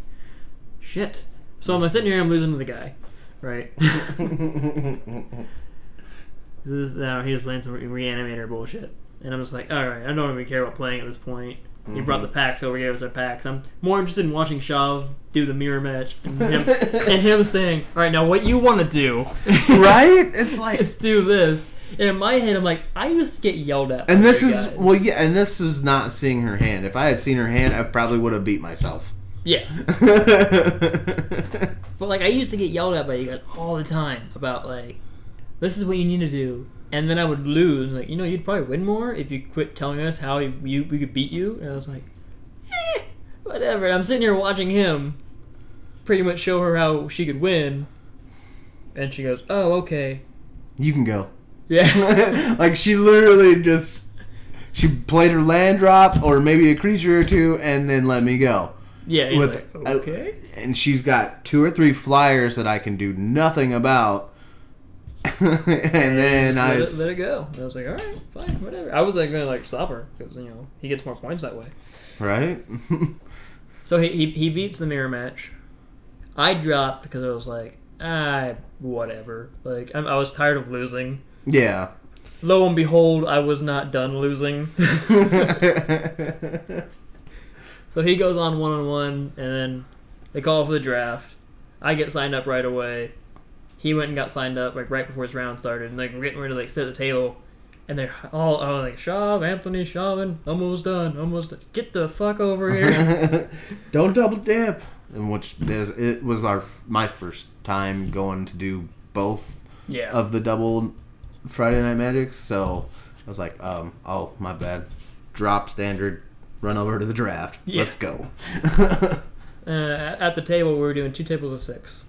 Shit. So I'm sitting here, I'm losing to the guy, right? He was playing some Reanimator bullshit. And I'm just like, alright, I don't even care about playing at this point. He brought the packs over, gave us our packs. I'm more interested in watching Chauvin do the mirror match and him saying, alright, now what you want to do. Right? It's like... Let's do this. And in my head, I'm like, I used to get yelled at by and this you is... guys. Well, yeah, and this is not seeing her hand. If I had seen her hand, I probably would have beat myself. Yeah. But, like, I used to get yelled at by you guys all the time about, like, this is what you need to do. And then I would lose. Like, you'd probably win more if you quit telling us how we could beat you. And I was like, whatever. And I'm sitting here watching him pretty much show her how she could win. And she goes, oh, okay. You can go. Yeah. Like, she literally just... She played her land drop or maybe a creature or two and then let me go. Yeah. Like, okay. And she's got 2 or 3 flyers that I can do nothing about. and then let it go. And I was like, all right, fine, whatever. I was like going to like stop her because he gets more points that way. Right. So he beats the mirror match. I dropped because I was like, whatever. Like I was tired of losing. Yeah. Lo and behold, I was not done losing. So he goes on 1-on-1, and then they call for the draft. I get signed up right away. He went and got signed up like right before his round started, and like we're getting ready to like sit at the table, and they're all like Chauvin, almost done. Get the fuck over here! Don't double dip. And it was my first time going to do both of the double Friday Night Magics, so I was like, oh my bad, drop standard, run over to the draft. Yeah. Let's go. At the table, we were doing 2 tables of 6.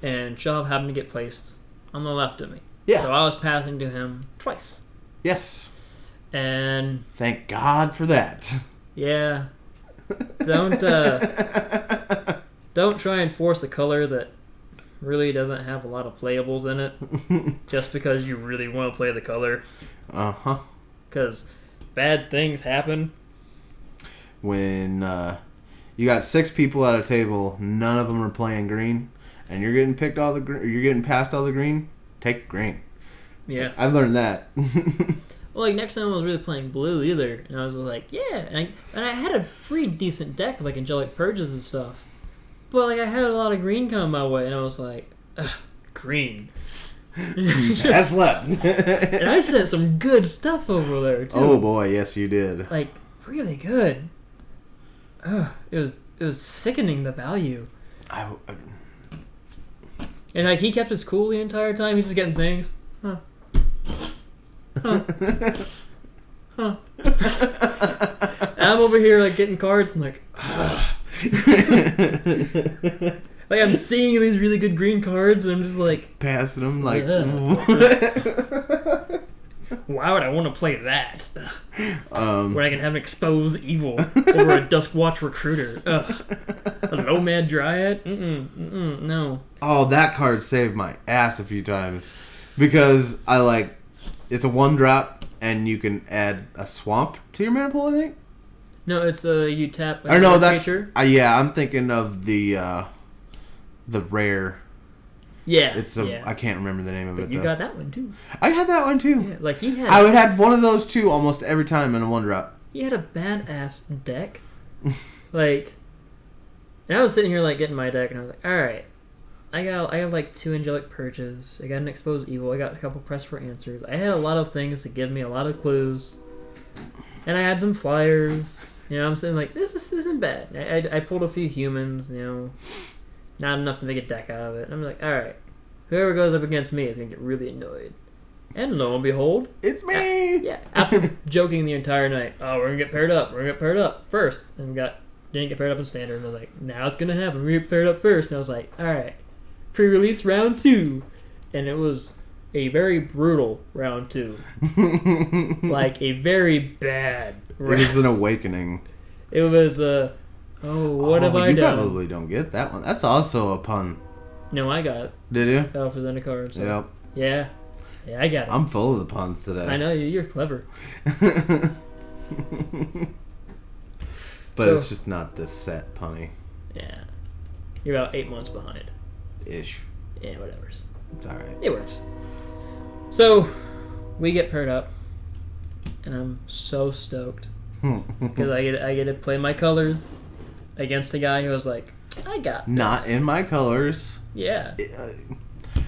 And Chauvin happened to get placed on the left of me. Yeah. So I was passing to him twice. Yes. And... Thank God for that. Yeah. Don't try and force a color that really doesn't have a lot of playables in it. Just because you really want to play the color. Uh-huh. Because bad things happen. When you got 6 people at a table, none of them are playing green... And you're getting you're getting past all the green. Take green. Yeah, I've learned that. Well, like next time I was really playing blue either, and I was like, yeah, and I had a pretty decent deck of like angelic purges and stuff, but like I had a lot of green come my way, and I was like, green. That's left. And I sent some good stuff over there too. Oh boy, yes you did. Like really good. It was sickening the value. And like he kept his cool the entire time. He's just getting things. Huh. And I'm over here like getting cards. I'm like, like I'm seeing these really good green cards, and I'm just like passing them. Like, why would I want to play that? When I can have an expose evil over a Duskwatch recruiter. A Nomad Dryad? No. Oh, that card saved my ass a few times. Because it's a 1-drop, and you can add a swamp to your mana pool, I think? No, it's you tap a creature. Yeah, I'm thinking of the rare. Yeah. I can't remember the name of it, You got that one, too. I had that one, too. Yeah, like I would have one of those, too, almost every time in a 1-drop. He had a badass deck. Like... And I was sitting here, like, getting my deck, and I was like, alright. I have, like, 2 Angelic Purges. I got an Exposed Evil. I got a couple Press for Answers. I had a lot of things to give me a lot of clues. And I had some flyers. I'm sitting like, this isn't bad. I pulled a few humans, Not enough to make a deck out of it. And I'm like, alright. Whoever goes up against me is going to get really annoyed. And lo and behold... It's me! After joking the entire night, oh, we're going to get paired up. We're going to get paired up first. And didn't get paired up in standard. And I was like, now it's going to happen. We get paired up first. And I was like, alright. Pre-release round 2. And it was a very brutal round 2. Like, a very bad round. It was an awakening. It was what have I you done? probably don't get that one. That's also a pun. No, I got it. Did you? Fell for the card. So. Yep. Yeah. Yeah, I got it. I'm full of the puns today. I know you're clever. But So- it's just not this set punny Yeah. You're about 8 months behind. ish. Yeah, whatever's. It's alright. It works. So, we get paired up, and I'm so stoked because I get to play my colors against a guy who was like, "I got this." Not in my colors. Yeah,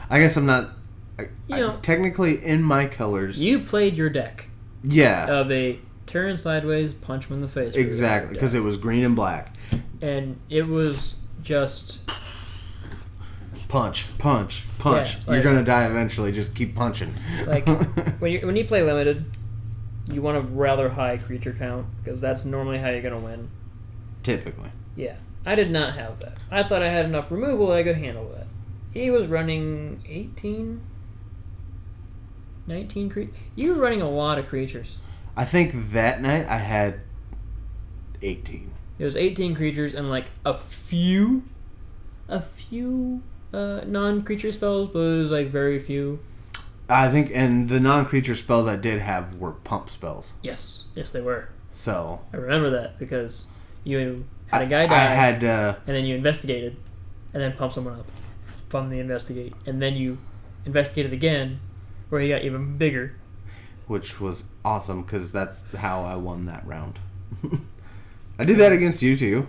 I guess I'm not. You know- technically in my colors. you played your deck Yeah. of a turn sideways, punch him in the face. Exactly, because it was green and black. And it was just Punch. Yeah, You're like- gonna die eventually. Just keep punching. like when you play limited, you want a rather high creature count because that's normally how you're gonna win. Typically. Yeah, I did not have that. I thought I had enough removal that I could handle that. He was running 18, 19 creatures. You were running a lot of creatures. I think that night I had 18. It was 18 creatures and like a few non-creature spells, but it was like very few. I think, and the non-creature spells I did have were pump spells. Yes, they were. So I remember that because you had a guy die. I had and then you investigated, and then pump someone up from the investigate, and then you investigated again, where he got even bigger. which was awesome because that's how I won that round. I did that against you too.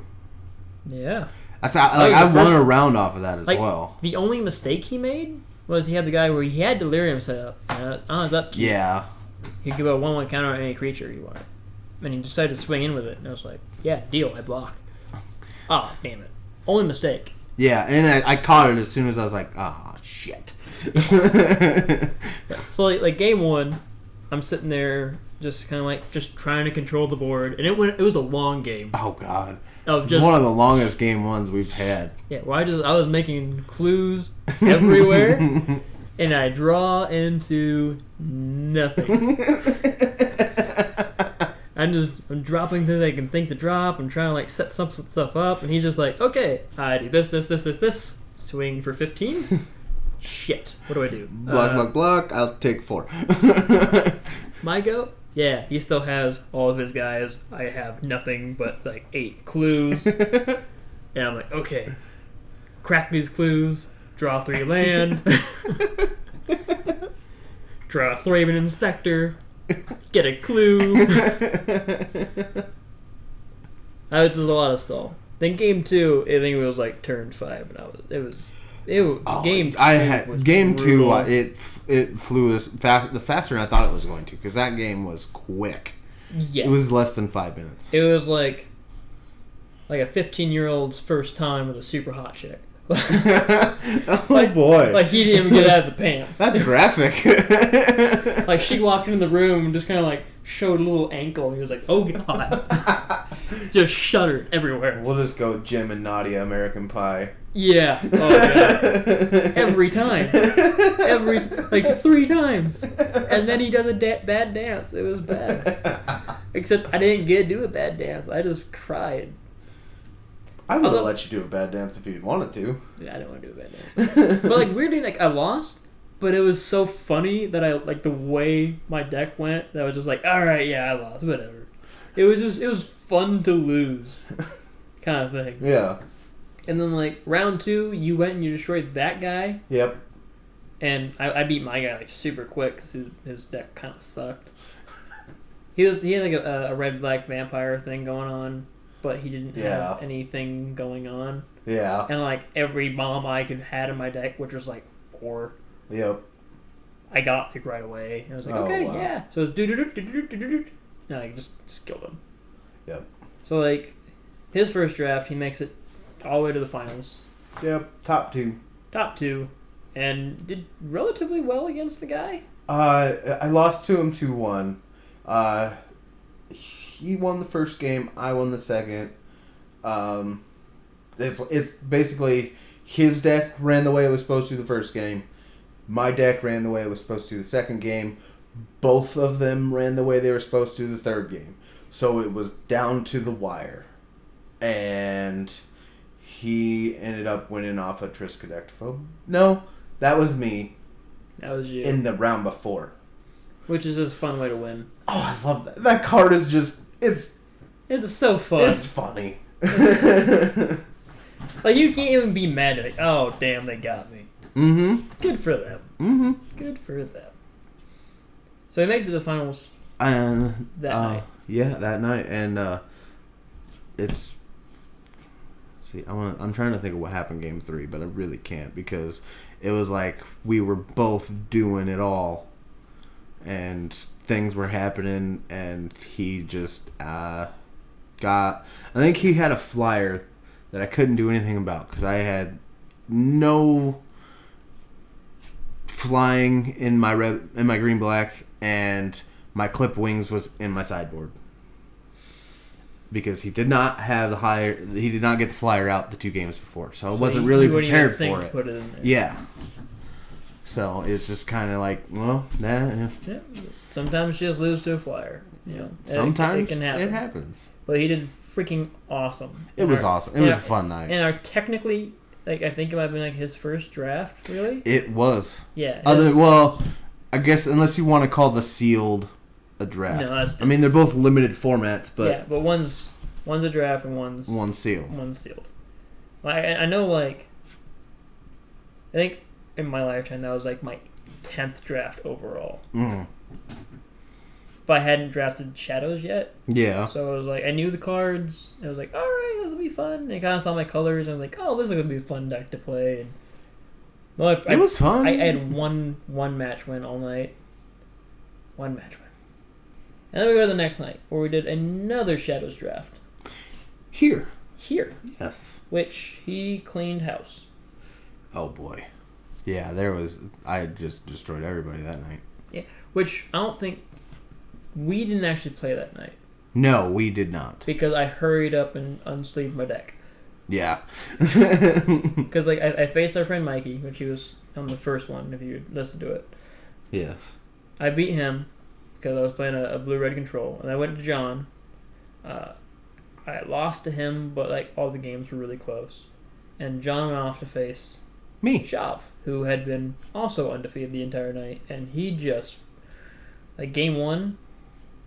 Yeah. That's how, That was I the won first- a round off of that as Like, well. the only mistake he made was he had the guy where he had delirium set up. On his upkeep, Yeah. he could go 1/1 counter on any creature he wanted, and he decided to swing in with it. And I was like, "Yeah, deal. I block." Ah, damn it! Only mistake. Yeah, and I caught it as soon as I was like, ah, shit. Yeah. So like game one, I'm sitting there just kind of like just trying to control the board, and it was a long game Oh, God. of It's just one of the longest game ones we've had. yeah. Well, I was making clues everywhere, and I draw into nothing. I'm dropping things I can think to drop. I'm trying to like set some stuff up, and he's just like, okay, I do this. Swing for 15. Shit, what do I do? Block. I'll take 4. My go? Yeah, he still has all of his guys. I have nothing but like 8 clues. And I'm like, okay, crack these clues, draw 3 land, draw a Thraben Inspector, get a clue. That was just a lot of stall. Then game 2, I think it was like turn 5, and game 2 I had was game 2. brutal. It flew as fast, the faster than I thought it was going to, because that game was quick. Yeah. It was less than 5 minutes. It was like a 15-year-old's first time with a super hot chick. Oh boy! Like he didn't even get out of the pants. That's graphic. Like she walked into the room and just kind of like showed a little ankle. And he was like, "Oh god!" Just shuddered everywhere. We'll just go Jim and Nadia American Pie. Yeah. Oh god. Every time. Like 3 times, and then he does a bad dance. It was bad. Except I didn't get to do a bad dance. I just cried. I would have Although- let you do a bad dance if you'd wanted to. Yeah, I didn't want to do a bad dance. But like weirdly, like I lost, but it was so funny that I like the way my deck went. That I was just like, all right, yeah, I lost, whatever. It was fun to lose, kind of thing. Yeah. And then like round 2, you went and you destroyed that guy, Yep. and I beat my guy like super quick because his deck kind of sucked. He had like a red black vampire thing going on, but he didn't Yeah. have anything going on. Yeah. And like every bomb I could had in my deck, which was like 4. Yep. I got like right away. And I was like, Oh, okay, wow. yeah. So it's do. No, I just killed him. Yep. So like his first draft, he makes it all the way to the finals, Yep. Top 2. top 2, and did relatively well against the guy. I lost to him 2-1. He won the first game. I won the second. It's basically his deck ran the way it was supposed to the first game. My deck ran the way it was supposed to the second game. Both of them ran the way they were supposed to the third game. So it was down to the wire. And he ended up winning off a Triskaidectophobe. No, that was me. That was you. In the round before. Which is just a fun way to win. Oh, I love that. That card is just... It's so fun. It's funny. Like, you can't even be mad at it. Oh, damn, they got me. Mm-hmm. Good for them. Mm-hmm. Good for them. So he makes it to the finals that night. Yeah, that night. And it's... See, I'm trying to think of what happened game 3, but I really can't because it was like we were both doing it all. And things were happening, and he just got... I think he had a flyer that I couldn't do anything about because I had no flying in my green black, and my clip wings was in my sideboard because he did not have the higher. He did not get the flyer out the 2 games before, so I wasn't really prepared for it. Put it in there. Yeah. So it's just kind of like, well, yeah. Sometimes you just lose to a flyer. You know, sometimes it can happen. It happens. But he did freaking awesome. It was awesome. It was a fun night. And technically, like, I think it might have been like his first draft. Really? It was. Yeah. Well, I guess unless you want to call the sealed a draft. No, that's different. I mean, they're both limited formats, but yeah, but one's a draft and one's sealed. One's sealed. Like, I know, like, I think in my lifetime that was like my 10th draft overall. Mm. But I hadn't drafted Shadows yet. Yeah. So I was like, I knew the cards. I was like, all right, this will be fun. And I kind of saw my colors. And I was like, oh, this is gonna be a fun deck to play. And well, it was fun. I had one match win all night. One match win. And then we go to the next night where we did another Shadows draft. Here. Yes. Which he cleaned house. Oh boy. Yeah, I just destroyed everybody that night. Yeah. Which I don't think. We didn't actually play that night. No, we did not. Because I hurried up and unsleeved my deck. Yeah. Because like I faced our friend Mikey, which he was on the first one, if you listened to it. Yes. I beat him because I was playing a blue-red control. And I went to John. I lost to him, but like all the games were really close. And John went off to face me, Chauvin, who had been also undefeated the entire night. And he just... Like, game 1...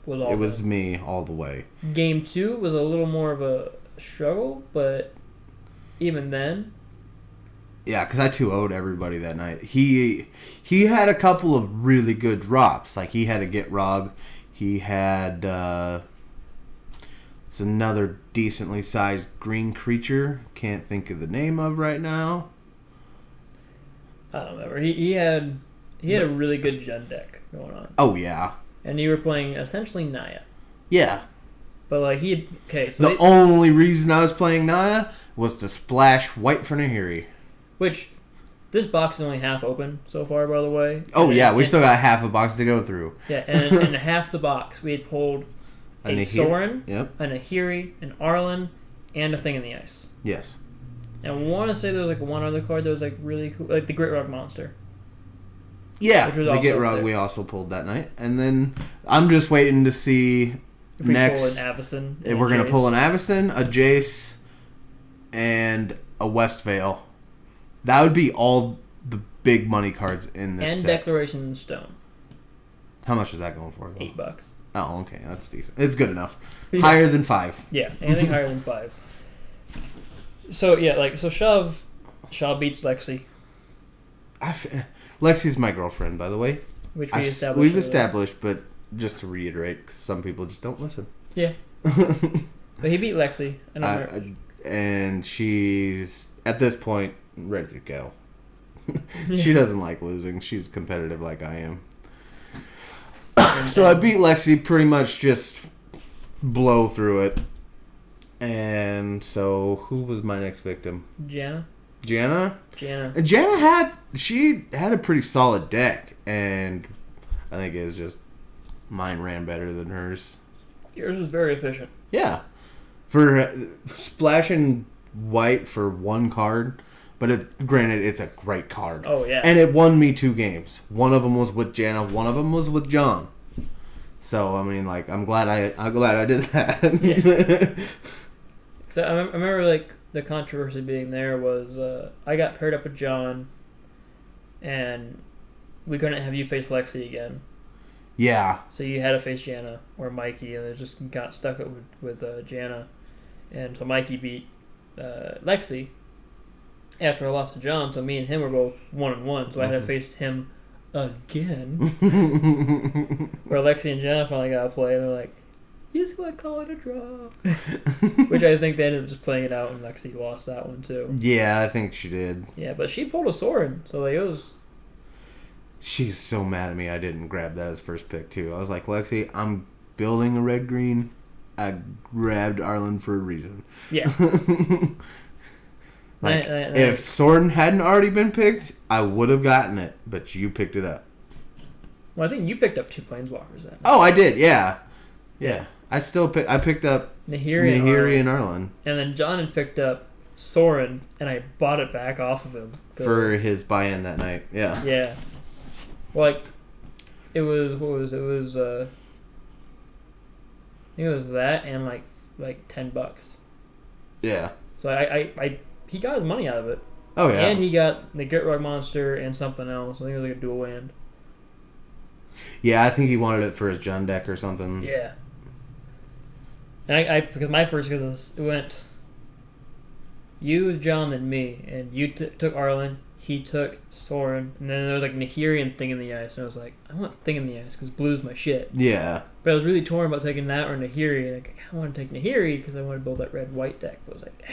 It was me all the way. Game 2 was a little more of a struggle, but even then... Yeah, because I 2-0'd everybody that night. He had a couple of really good drops. Like, he had a Get Rog. He had... it's another decently sized green creature. Can't think of the name of right now. I don't remember. He had a really good gen deck going on. Oh, yeah. And you were playing essentially Naya. Yeah. But like the only reason I was playing Naya was to splash white for Nahiri. Which, this box is only half open so far, by the way. Oh yeah, we still got half a box to go through. Yeah, and in half the box we had pulled a Sorin, yep, a Nahiri, an Arlen, and a Thing in the Ice. Yes. And I want to say there was like one other card that was like really cool, like the Grit Rug Monster. Yeah, the Get Rug we also pulled that night. And then I'm just waiting to see if we next. Pull an Avacyn. If we're going to pull an Avacyn, a Jace, and a Westvale. That would be all the big money cards in this set. And Declaration Stone. How much is that going for? $8. Oh, okay. That's decent. It's good enough. Yeah. Higher than 5. Yeah, anything higher than 5. So, yeah, so Shaw beats Lexi. Lexi's my girlfriend, by the way. Which we've established, but just to reiterate, 'cause some people just don't listen. Yeah. But he beat Lexi. And she's, at this point, ready to go. She doesn't like losing. She's competitive like I am. So I beat Lexi pretty much just blow through it. And so who was my next victim? Jana. And Jana had a pretty solid deck, and I think it was just mine ran better than hers. Yours was very efficient. Yeah. For splashing white for one card, but granted, it's a great card. Oh, yeah. And it won me 2 games. One of them was with Jana, one of them was with John. So I mean, like, I'm glad I did that. Yeah. So I remember like the controversy being there was I got paired up with John, and we couldn't have you face Lexi again. Yeah. So you had to face Jana or Mikey, and it just got stuck with Jana, and so Mikey beat Lexi after I lost to John. So me and him were both 1-1. So I had to face him again. Where Lexi and Jana finally got to play, and they're like, "He's gonna call it a draw," which I think they ended up just playing it out, and Lexi lost that one too. Yeah, I think she did. Yeah, but she pulled a Soren, so like it was. She's so mad at me I didn't grab that as first pick, too. I was like, Lexi, I'm building a red-green. I grabbed Arlen for a reason. Yeah. If Soren hadn't already been picked, I would have gotten it, but you picked it up. Well, I think you picked up 2 Planeswalkers then. Oh, I did, yeah. Yeah. I picked up Nahiri and Arlen. And then John had picked up Soren, and I bought it back off of him. For his buy-in that night, yeah. Yeah. Well, like, it was, what was it? It was, I think it was that and like $10. Yeah. So I he got his money out of it. Oh, yeah. And he got the Gitrog monster and something else. I think it was like a dual land. Yeah, I think he wanted it for his Jund deck or something. Yeah. And because my first, because it went you, John, then me, and you took Arlen. He took Soren, and then there was like Nahiri and Thing in the Ice, and I was like, I want Thing in the Ice because blue's my shit. Yeah. But I was really torn about taking that or Nahiri, and like, I want to take Nahiri because I want to build that red-white deck. But I was like,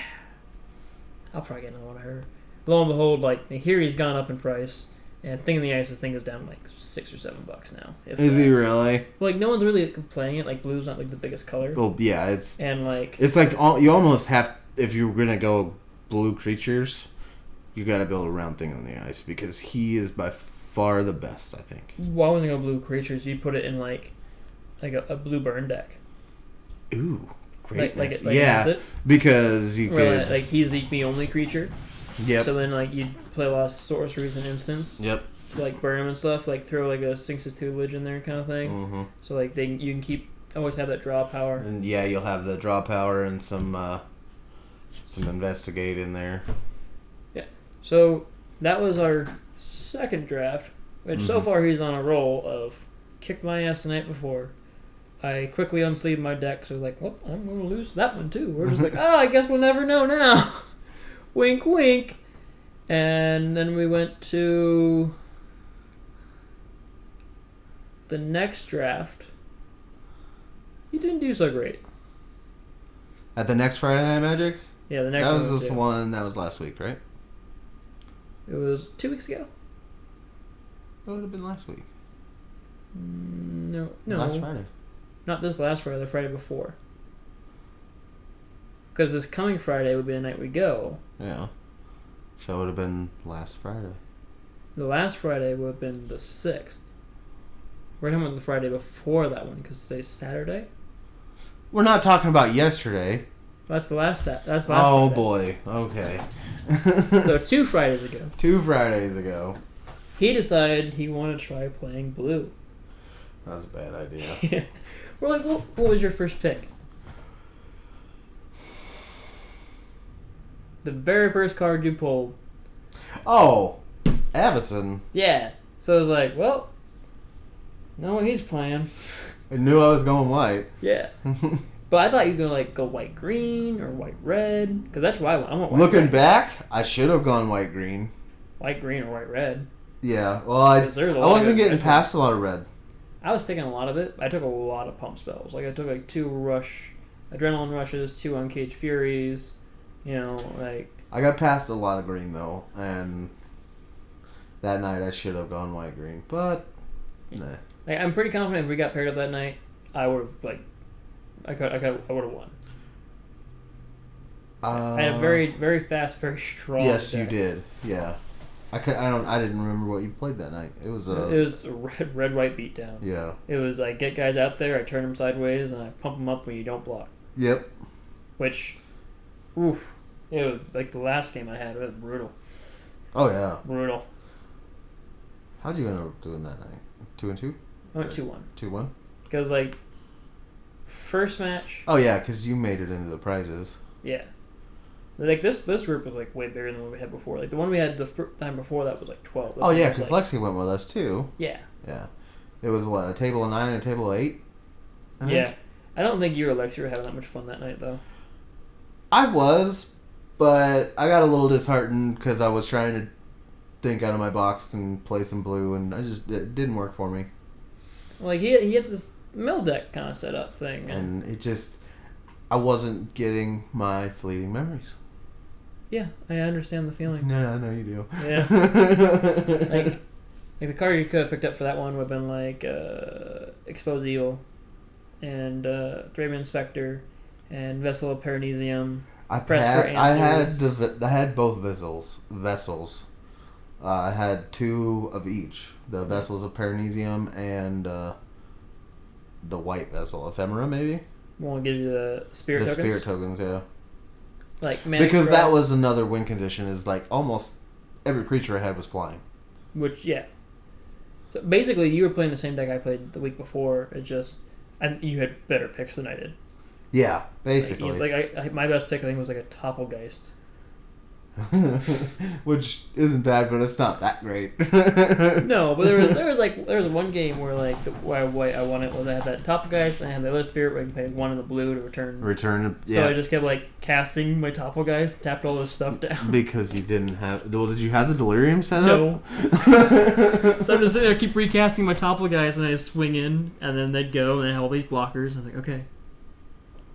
I'll probably get another one of her. Lo and behold, like Nahiri's gone up in price, and Thing in the Ice, the thing is down like $6 or $7 now. Is he really? Like no one's really playing it. Like blue's not like the biggest color. Well, yeah, it's like you almost have, if you're gonna go blue creatures, you gotta build a round Thing on the Ice because he is by far the best, I think. Why wouldn't you go blue creatures? You put it in like a blue burn deck. Ooh, great. It? Because you could like he's the only creature. Yep. So then like you'd play a lot of sorceries and instants. Yep. Like burn them and stuff. Like throw like a Sphinx's tutelage in there kind of thing. Mm-hmm. So like you can always have that draw power. And yeah, you'll have the draw power and some investigate in there. Yeah. So that was our second draft, which so far he's on a roll of kicked my ass the night before. I quickly unsleeved my deck, so I was like, well, I'm going to lose that one too. We're just like, I guess we'll never know now. Wink, wink. And then we went to the next draft. He didn't do so great. At the next Friday Night Magic? Yeah, the next one. That was this one. That was last week, right? It was 2 weeks ago. It would have been last week. No. Last Friday. Not this last Friday, the Friday before. Because this coming Friday would be the night we go. Yeah. So it would have been last Friday. The last Friday would have been the 6th. We're talking about the Friday before that one, because today's Saturday. We're not talking about yesterday. That's the last Friday. Oh, boy. Okay. So 2 Fridays ago. 2 Fridays ago. He decided he wanted to try playing blue. That was a bad idea. Yeah. We're like, what was your first pick? The very first card you pulled. Oh, Avison. Yeah. So I was like, well, know what he's playing. I knew I was going white. Yeah. But I thought you were going to go white-green or white-red. Because that's what I want. I want white-red. Looking back, I should have gone white-green. White-green or white-red. Yeah. Well, I wasn't getting past a lot of red. I was taking a lot of it. I took a lot of pump spells. Like I took like 2 adrenaline rushes, 2 uncaged furies. I got past a lot of green though, and that night I should have gone white green, but nah. Like, I'm pretty confident if we got paired up that night, I would have I would have won. I had a very very fast, very strong. Yes, deck. you did. Yeah. I didn't remember what you played that night. It was a red white beatdown. Yeah. It was like get guys out there, I turn them sideways, and I pump them up when you don't block. Yep. Which, oof, it was like the last game I had. It was brutal. Oh yeah. Brutal. How'd you end up doing that night? 2-2? I went 2-1. 2-1. Because, like, first match... Oh, yeah, because you made it into the prizes. Yeah. Like, this group was, like, way bigger than what we had before. Like, the one we had the time before that was, like, 12. Oh, yeah, because Lexi went with us, too. Yeah. Yeah. It was, what, a table of 9 and a table of 8? Yeah. I don't think you or Lexi were having that much fun that night, though. I was, but I got a little disheartened because I was trying to think out of my box and play some blue, and it didn't work for me. Like, he had this mill deck kind of set up thing. And it just... I wasn't getting my fleeting memories. Yeah, I understand the feeling. No, I know you do. Yeah. like the card you could have picked up for that one would have been, like, Exposed Evil, and Thraben Inspector, and Vessel of Paranesium. I had both vessels. I had 2 of each. The Vessels of Paranesium and the white vessel. Ephemera, maybe? One gives you the spirit tokens? The spirit tokens, yeah. Like because that was another win condition, is like almost every creature I had was flying. Which, yeah. So basically, you were playing the same deck I played the week before. It just... you had better picks than I did. Yeah, basically. Like my best pick, I think, was like a Topplegeist. Which isn't bad, but it's not that great. No, but there was one game where like why I won it was I had that Topplegeist and I had the other spirit where I can pay 1 in the blue to return. Yeah. So I just kept like casting my Topplegeist, tapped all this stuff down. Because you didn't have... Well, did you have the Delirium set up? No. So I'm just sitting there, keep recasting my Topplegeist, and I just swing in, and then they'd go, and I have all these blockers. I was like, okay.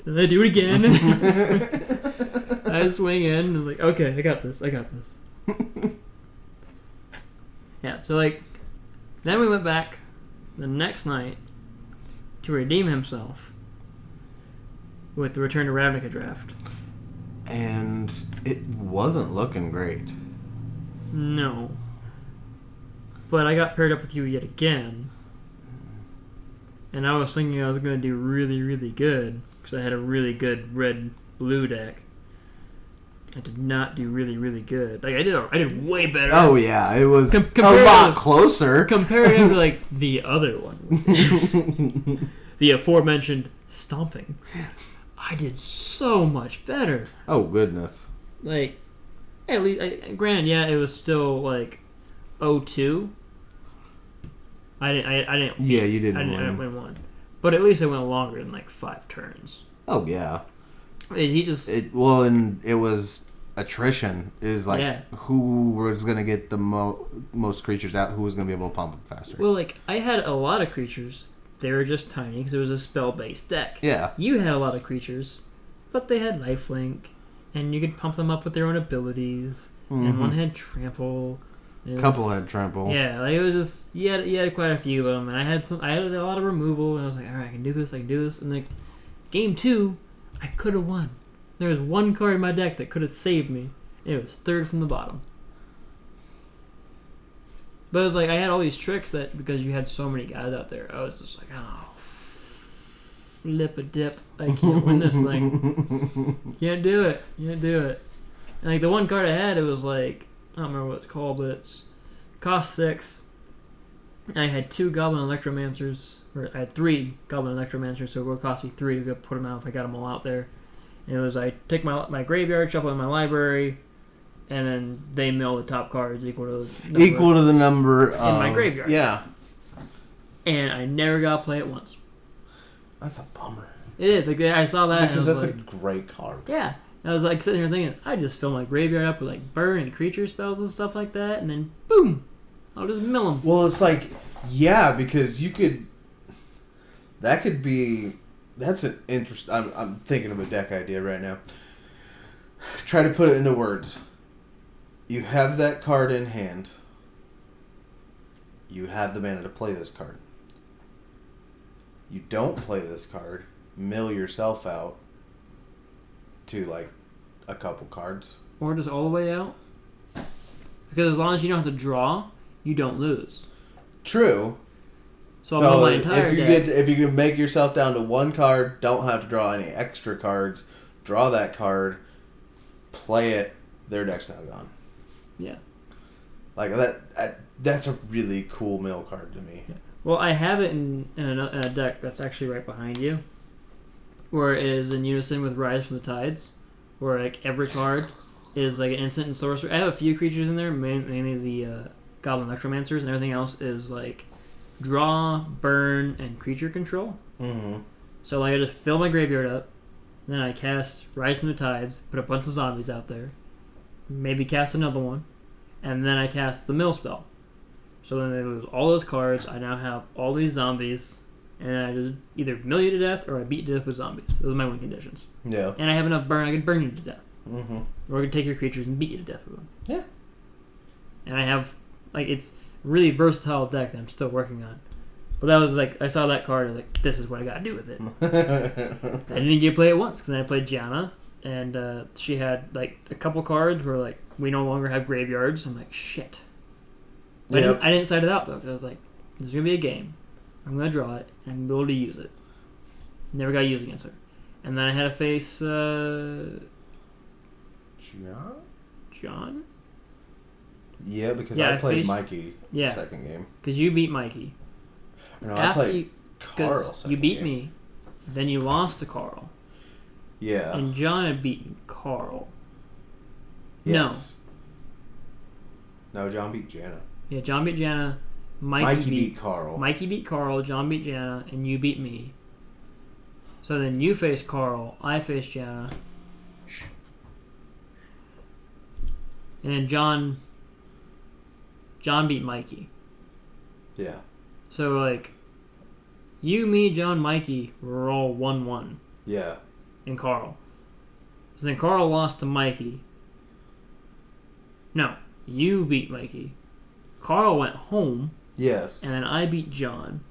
And they do it again. I swing in, and I was like, okay, I got this. Yeah, so like, then we went back the next night to redeem himself with the Return to Ravnica draft. And it wasn't looking great. No. But I got paired up with you yet again. And I was thinking I was going to do really, really good. Because I had a really good red-blue deck. I did not do really, really good. Like, I did way better. Oh, yeah. It was a lot closer. Compared to, like, the other one. The aforementioned Stomping. I did so much better. Oh, goodness. Like, at least, granted, yeah, it was still, like, 0-2. I didn't. Yeah, you didn't win. I didn't win one. But at least it went longer than, like, 5 turns. Oh, yeah. And it was attrition. It was like, who was going to get the most creatures out, who was going to be able to pump them faster. Well, like, I had a lot of creatures. They were just tiny because it was a spell-based deck. Yeah. You had a lot of creatures, but they had lifelink, and you could pump them up with their own abilities. Mm-hmm. And one had trample. A couple had trample. Yeah, like it was just you had quite a few of them, and I had a lot of removal, and I was like, all right, I can do this, and like game 2, I could have won. There was one card in my deck that could have saved me. It was 3rd from the bottom. But it was like I had all these tricks that because you had so many guys out there, I was just like, oh, flip a dip, I can't win this thing. Can't do it. And like the one card I had, it was like, I don't remember what it's called, but it's cost 6. I had 2 Goblin Electromancers, or I had 3 Goblin Electromancers, so it would cost me 3 to put them out if I got them all out there. And it was I take my graveyard, shuffle in my library, and then they mill the top cards equal to the number in my graveyard. Yeah. And I never got to play it once. That's a bummer. It is. Like I saw that because that's like, a great card. Yeah. I was like sitting here thinking, I just fill my graveyard up with like burn and creature spells and stuff like that, and then boom, I'll just mill them. Well, it's like, yeah, because you could. That could be. That's an interest. I'm thinking of a deck idea right now. Try to put it into words. You have that card in hand. You have the mana to play this card. You don't play this card. Mill yourself out to like a couple cards. Or just all the way out. Because as long as you don't have to draw, you don't lose. True. So my entire if you can make yourself down to 1 card, don't have to draw any extra cards, draw that card, play it, their deck's now gone. Yeah. Like that's a really cool mill card to me. Yeah. Well, I have it in a deck that's actually right behind you, where it is in unison with Rise from the Tides, where like every card is like an instant and sorcery. I have a few creatures in there, mainly the Goblin Necromancers, and everything else is like draw, burn, and creature control. Mm-hmm. So like I just fill my graveyard up, then I cast Rise from the Tides, put a bunch of zombies out there, maybe cast another one, and then I cast the mill spell. So then they lose all those cards. I now have all these zombies, and I just either mill you to death or I beat you to death with zombies. Those are my win conditions. Yeah. And I have enough burn, I can burn you to death. Mm-hmm. Or I can take your creatures and beat you to death with them. Yeah. And I have, like, it's really versatile deck that I'm still working on. But that was like, I saw that card, I was like, this is what I gotta do with it. I didn't get to play it once, because then I played Gianna, and she had, like, a couple cards where, like, we no longer have graveyards. I'm like, shit. Yep. I didn't side it out, though, because I was like, there's gonna be a game. I'm gonna draw it, and I'm able to use it. Never got used against her. And then I had to face, John? Yeah, because I played Mikey second game. Because you beat Mikey. No, I played Carl second You beat game. me, then you lost to Carl. Yeah. And John had beaten Carl. Yes. No, John beat Jana. Yeah, John beat Jana. Mikey beat Carl. Mikey beat Carl, John beat Jana, and you beat me. So then you face Carl, I face Jana. And then John beat Mikey. Yeah. So, like, you, me, John, Mikey were all 1-1. Yeah. And Carl. So then Carl lost to Mikey. No, you beat Mikey. Carl went home. Yes. And then I beat John.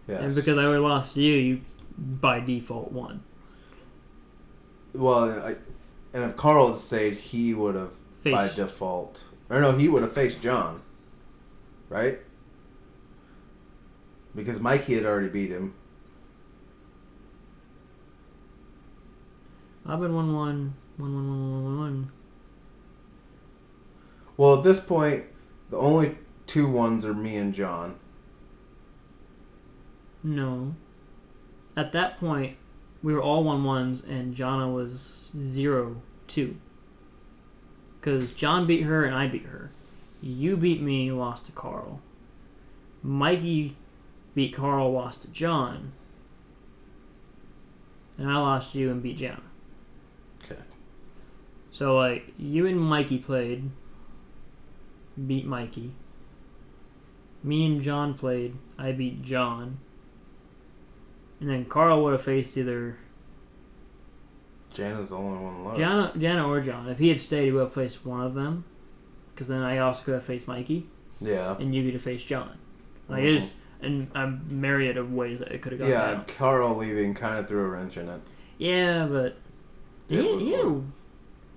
Yes. And because I already lost to you, you by default won. Well, and if Carl had stayed, he would have by default. Or no, he would have faced John. Right? Because Mikey had already beat him. I've been 1-1. 1-1. Well, at this point, the only 2-1s are me and John. No. At that point, we were all 1-1s, and Jana was 0-2. Because John beat her, and I beat her. You beat me, lost to Carl. Mikey beat Carl, lost to John. And I lost you and beat Jana. Okay. So, like, you and Mikey played, beat Mikey. Me and John played, I beat John. And then Carl would have faced either Jana's the only one left. Jana or John. If he had stayed, he would have faced one of them. Because then I also could have faced Mikey. Yeah. And you could have faced John. Like, it is a myriad of ways that it could have gone down. Carl leaving kind of threw a wrench in it. Yeah, but he had a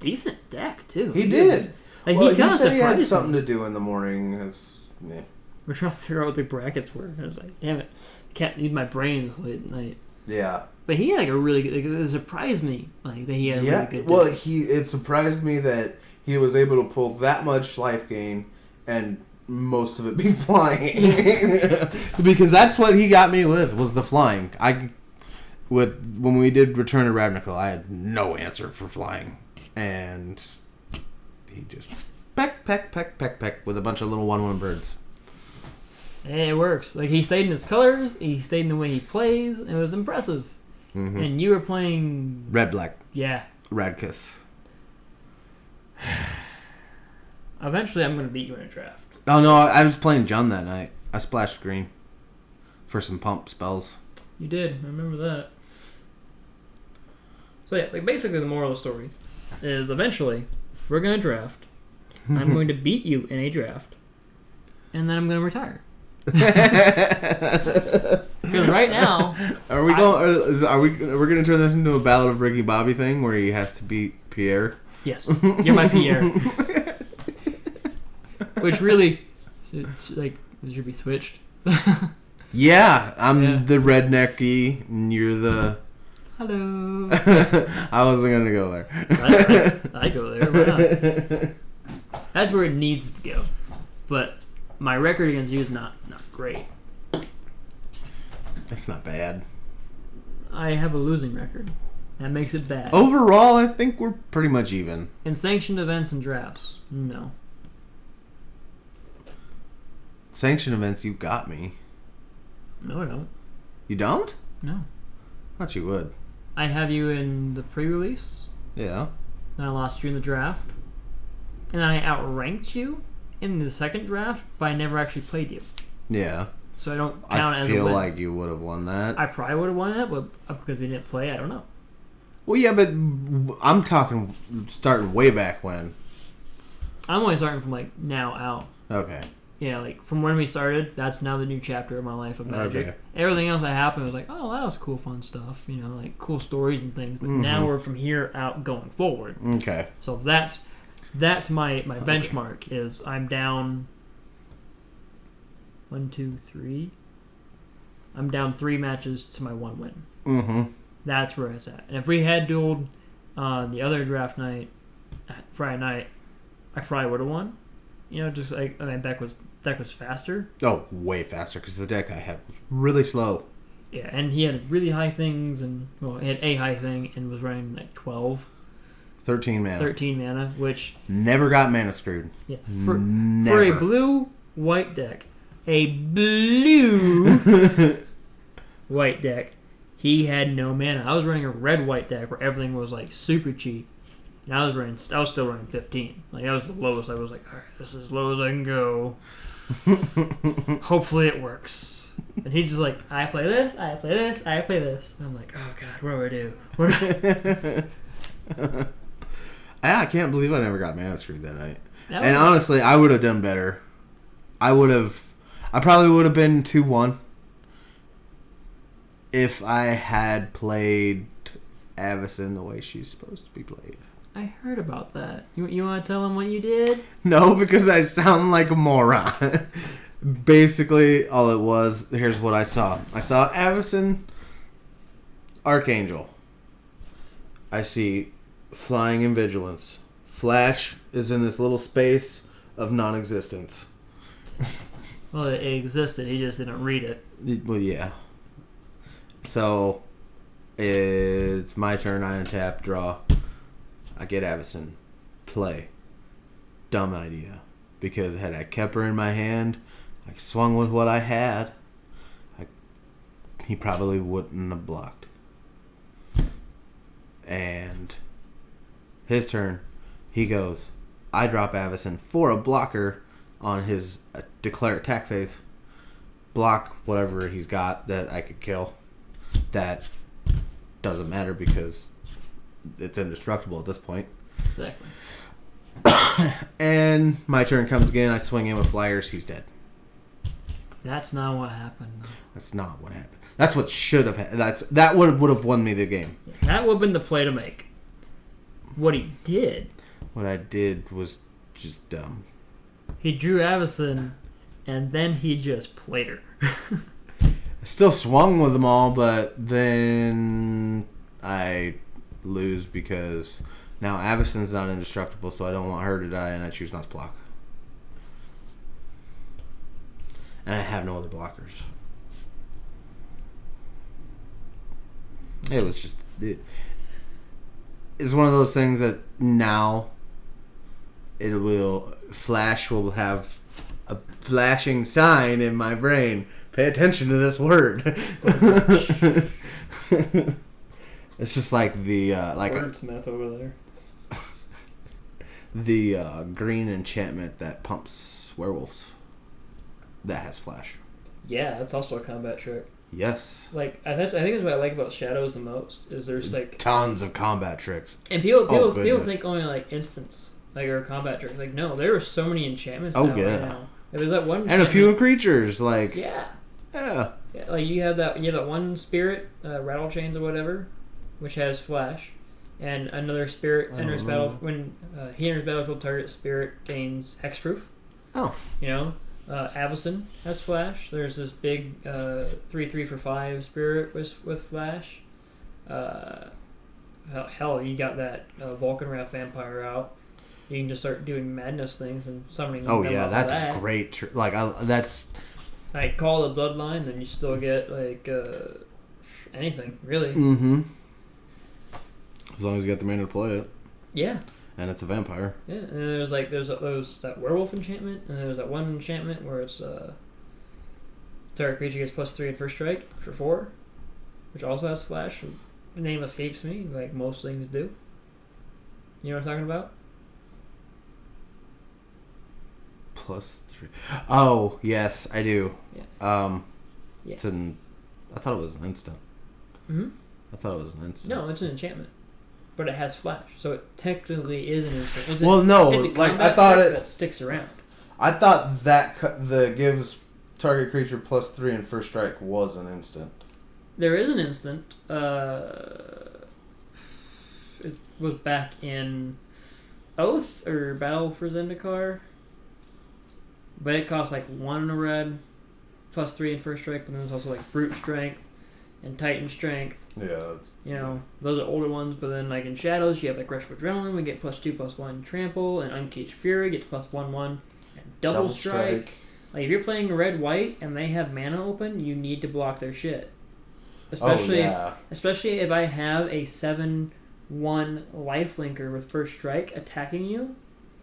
decent deck, too. He did. Like, well, he kind of said he had me. something to do in the morning. Yeah. We're trying to figure out what the brackets were. And I was like, damn it. I can't use my brain this late at night. Yeah. But he had like a really good... Like, it surprised me like that he had a really good deck. Well, it surprised me that he was able to pull that much life gain and most of it be flying. Because that's what he got me with, was the flying. When we did Return to Ravnica, I had no answer for flying. And he just peck with a bunch of little 1-1 birds. And it works. Like, he stayed in his colors, he stayed in the way he plays, and it was impressive. Mm-hmm. And you were playing... Red-black. Yeah. Radkiss. Eventually, I'm going to beat you in a draft. Oh, no, I was playing John that night. I splashed green for some pump spells. You did. I remember that. So, yeah, like, basically the moral of the story is eventually we're going to draft. I'm going to beat you in a draft. And then I'm going to retire. Because right now... Are we going to turn this into a Ballad of Ricky Bobby thing where he has to beat Pierre? Yes. You're my Pierre. Which really, it's like, it should be switched. Yeah, I'm the rednecky, and you're the... Hello. I wasn't going to go there. I go there. Why not? That's where it needs to go. But My record against you is not great. That's not bad. I have a losing record. That makes it bad. Overall, I think we're pretty much even. In sanctioned events and drafts, no. Sanctioned events, you got me. No, I don't. You don't? No. Thought you would. I have you in the pre-release. Yeah. Then I lost you in the draft. And then I outranked you in the second draft, but I never actually played you. Yeah. So I don't count I as a feel win. like you would have won that. I probably would have won that, but because we didn't play, I don't know. Well, yeah, but I'm talking starting way back when. I'm only starting from like now out. Okay. Yeah, like from when we started, that's now the new chapter of my life of Magic. Okay. Everything else that happened was like, oh, that was cool, fun stuff. You know, like cool stories and things. But now we're from here out going forward. Okay. So that's my benchmark is I'm down 1, 2, 3. I'm down 3 matches to my 1 win. Mm-hmm. That's where it's at. And if we had dueled the other draft night, Friday night, I probably would have won. You know, just like deck was faster. Oh, way faster because the deck I had was really slow. Yeah, and he had really high things, and he had a high thing and was running like 13 mana. Which never got mana screwed. Yeah, for a blue-white deck, white deck, he had no mana. I was running a red-white deck where everything was like super cheap. And I was still running 15. Like that was the lowest. I was like, all right, this is as low as I can go. Hopefully it works. And he's just like, I play this. And I'm like, oh god, what do I do? I can't believe I never got mana screwed that night. And honestly, I would have done better. I probably would have been 2-1 if I had played Avacyn the way she's supposed to be played. I heard about that. You want to tell him what you did? No, because I sound like a moron. Basically, all it was, here's what I saw. I saw Avacyn Archangel. I see Flying and Vigilance. Flash is in this little space of non-existence. Well, it existed. He just didn't read it. Well, yeah. So, it's my turn. I untap, draw. I get Avacyn. Play. Dumb idea. Because had I kept her in my hand, I swung with what I had, he probably wouldn't have blocked. And his turn, he goes, I drop Avacyn for a blocker on his declare attack phase. Block whatever he's got that I could kill. That doesn't matter because it's indestructible at this point. Exactly. And my turn comes again. I swing in with flyers. He's dead. That's not what happened. That's not what happened. That's what should have happened. That would have won me the game. That would have been the play to make. What he did. What I did was just dumb. He drew Avacyn, and then he just played her. I still swung with them all, but then I lose because now Avacyn's not indestructible, so I don't want her to die, and I choose not to block. And I have no other blockers. It was just... It's one of those things that now Flash will have a flashing sign in my brain. Pay attention to this word. It's just like the Wordsmith over there. The green enchantment that pumps werewolves. That has flash. Yeah, that's also a combat trick. Yes. Like I think that's what I like about Shadows the most is there's like tons of combat tricks. And people think only like instants or combat tricks. Like no, there are so many enchantments now. Yeah. Right now. There's that one and a few creatures like yeah. Yeah, like you have that one spirit, Rattle Chains or whatever, which has flash, and another spirit enters battle when he enters battlefield. Target spirit gains hexproof. Oh, you know, Avacyn has flash. There's this big 3/3 for 5 spirit with flash. Hell, you got that Vulcan Wrath vampire out. you can just start doing madness things and summoning. Oh them yeah, up that's that. a great. That's. Like call the bloodline, then you still get like anything really. Mm-hmm. As long as you got the mana to play it. Yeah. And it's a vampire. Yeah, and then there's that werewolf enchantment, and there's that one enchantment where it's target creature gets +3 in first strike for 4, which also has flash. The name escapes me, like most things do. You know what I'm talking about? +3. Oh yes, I do. Yeah. Yeah. It's an. I thought it was an instant. Mm-hmm. I thought it was an instant. No, it's an enchantment, but it has flash, so it technically is an instant. It's I thought it that sticks around. I thought that the gives target creature +3 in first strike was an instant. There is an instant. It was back in Oath or Battle for Zendikar. But it costs like 1 in a red, +3 in first strike, but then there's also like Brute Strength and Titan Strength. Yeah. You know, those are older ones, but then like in Shadows, you have like Rush of Adrenaline, we get +2/+1 Trample, and Uncaged Fury gets +1/1, and Double Strike. Like if you're playing red-white and they have mana open, you need to block their shit. Especially if I have a 7/1 lifelinker with first strike attacking you,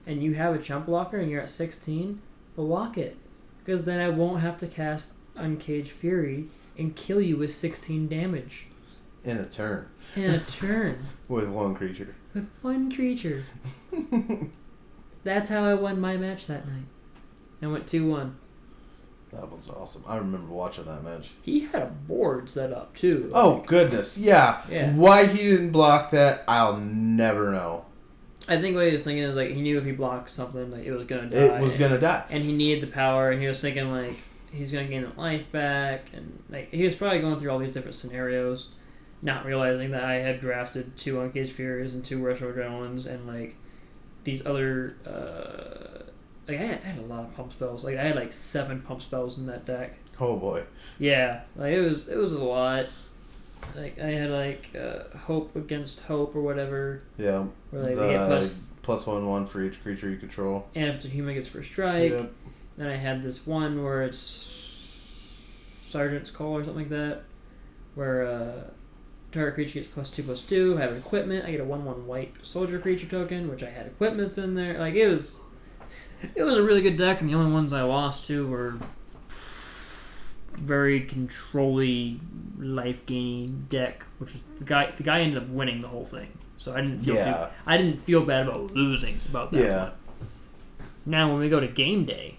and you have a chump blocker and you're at 16, block it. Because then I won't have to cast Uncaged Fury and kill you with 16 damage. In a turn. With one creature. That's how I won my match that night. I went 2-1. That was awesome. I remember watching that match. He had a board set up too. Like, oh goodness, yeah. Why he didn't block that, I'll never know. I think what he was thinking is like he knew if he blocked something, like it was gonna die. It was gonna die, and he needed the power. And he was thinking like he's gonna gain a life back, and like he was probably going through all these different scenarios, not realizing that I had drafted 2 Uncaged Furies and 2 Rush of Adrenalines and like these other. Like I had a lot of pump spells. Like I had like 7 pump spells in that deck. Oh boy. Yeah, like it was a lot. Like I had like Hope Against Hope or whatever. Yeah. Where like they get +1/1 for each creature you control. And if the human gets first strike. Yep. Then I had this one where it's Sergeant's Call or something like that, where target creature gets +2/+2. I have equipment. I get a 1/1 white soldier creature token, which I had equipments in there. Like it was a really good deck, and the only ones I lost to were very control-y, life-gaining deck, which was the guy ended up winning the whole thing. So I didn't feel bad about losing about that. Yeah. One. Now when we go to game day,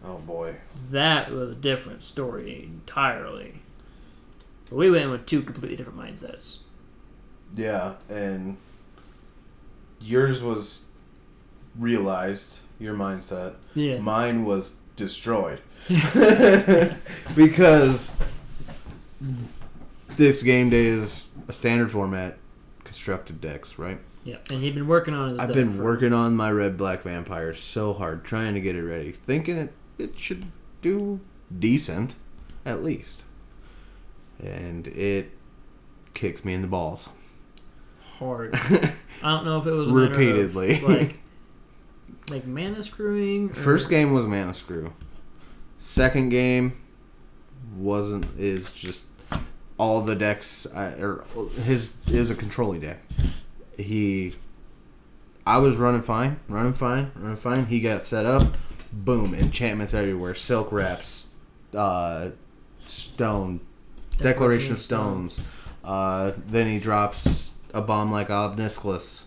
oh boy, that was a different story entirely. But we went with 2 completely different mindsets. Yeah, and yours was realized, your mindset. Yeah. Mine was destroyed. Because this game day is a standard format, constructed decks, right? Yeah, and he'd been working on his I've been working on my red-black vampire so hard, trying to get it ready, thinking it should do decent, at least. And it kicks me in the balls. Hard. I don't know if it was a repeatedly. Matter of, like mana screwing? Or... First game was mana screw. Second game is just all the decks. It was a controlling deck. I was running fine. He got set up. Boom! Enchantments everywhere. Silk wraps. Stone. Declaration of Stones. Then he drops a bomb like Obnisclus.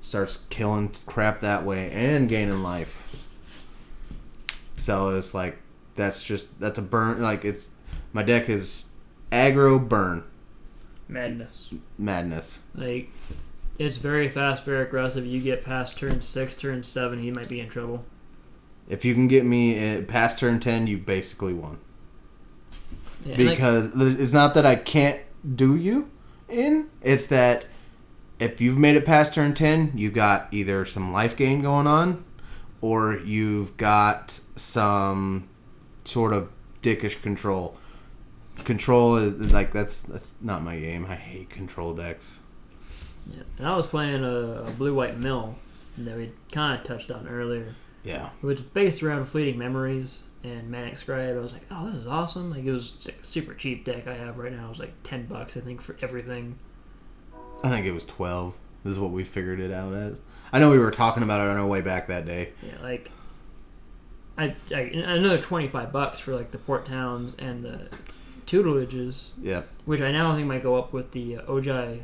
Starts killing crap that way and gaining life. So it's like that's a burn. Like it's my deck is aggro burn. Madness. Like it's very fast, very aggressive. You get past turn 6, turn 7, he might be in trouble. If you can get me past turn 10, you basically won. Yeah, because it's not that I can't do you in. It's that if you've made it past turn 10, you've got either some life gain going on, or you've got some sort of dickish control. Control is like that's not my game. I hate control decks. Yeah, and I was playing a blue-white mill, that we kind of touched on earlier. Yeah. Which is based around Fleeting Memories and Manic Scribe. I was like, oh, this is awesome. Like, it was like a super cheap deck I have right now. It was like $10, I think, for everything. I think it was 12. This is what we figured it out as. I know we were talking about it on our way back that day. Yeah, like, another $25 for like the Port Towns and the tutelages. Yeah. Which I now think might go up with the Ojai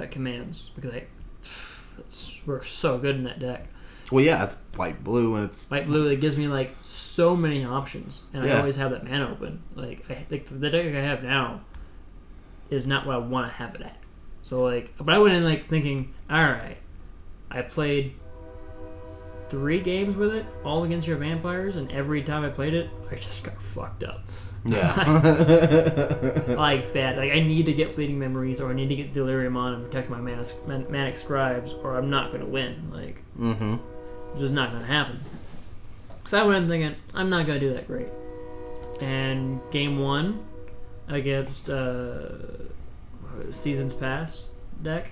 commands, because it works so good in that deck. Well, yeah, it's white blue, and it's White blue. It gives me like so many options, and Yeah. I always have that mana open. Like, the deck I have now is not what I want to have it at. So like, but I went in like thinking, all right, I played 3 games with it, all against your vampires, and every time I played it, I just got fucked up. yeah. Like that. Like, I need to get Fleeting Memories, or I need to get Delirium on and protect my Manic Scribes, or I'm not going to win. Like, it's just not going to happen. So I went in thinking, I'm not going to do that great. And game 1 against Seasons Pass deck,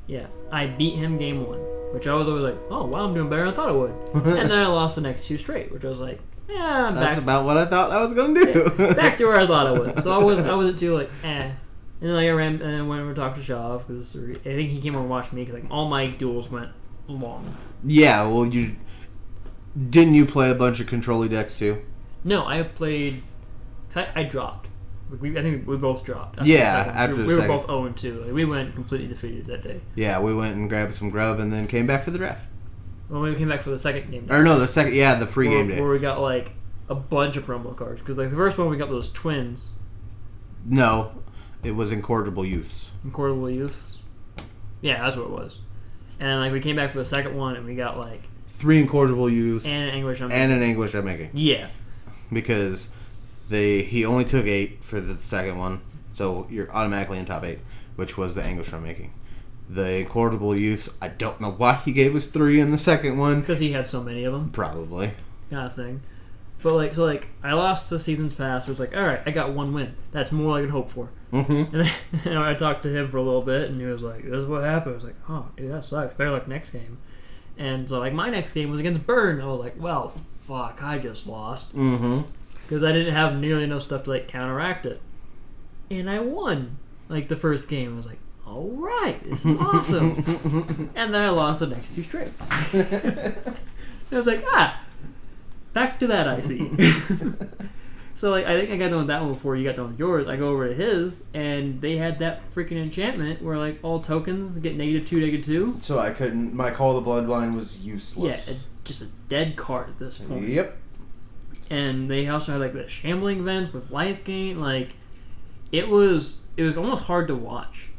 yeah, I beat him game 1, which I was always like, oh, wow, I'm doing better than I thought I would. And then I lost the next 2 straight, which I was like, yeah, I'm That's back. about what I thought I was going to do. Back to where I thought I would. So I wasn't too like, eh. And then like I ran, and then went over to talk to Shaw, because I think he came over and watched me, because like all my duels went long. Yeah, well, didn't you play a bunch of control decks too? No, I played. I dropped. I think we both dropped. After the we were second. both 0-2. Like, we went completely defeated that day. Yeah, we went and grabbed some grub and then came back for the draft. Well, we came back for the second game day. Or no, the second, the free game day. Where we got like a bunch of promo cards, because like the first one we got those twins, No, it was Incorrigible Youths. Incorrigible Youths. Yeah, that's what it was. And like we came back for the second one, and we got like 3 Incorrigible Youths and an English. and an English making. Yeah. Because he only took 8 for the second one, so you're automatically in top 8, which was the English making. The Incorrigible Youths, I don't know why he gave us 3 in the second one. Because he had so many of them. Probably. Kind of thing. But like, so like, I lost the Seasons Pass, which was like, alright, I got 1 win. That's more than I could hope for. Mm-hmm. And I talked to him for a little bit, and he was like, this is what happened. I was like, oh, dude, that sucks. Better luck next game. And so like, my next game was against Burn. I was like, well, fuck, I just lost. Mm-hmm. Because I didn't have nearly enough stuff to like counteract it. And I won like the first game. I was like, all right, this is awesome. And then I lost the next 2 straight. I was like, back to that, I see. So like, I think I got done with that one before you got done with yours. I go over to his, and they had that freaking enchantment where like all tokens get -2, -2. So I couldn't. My Call of the Bloodline was useless. Yeah, just a dead card at this point. Yep. And they also had like the shambling events with life gain. Like, it was almost hard to watch,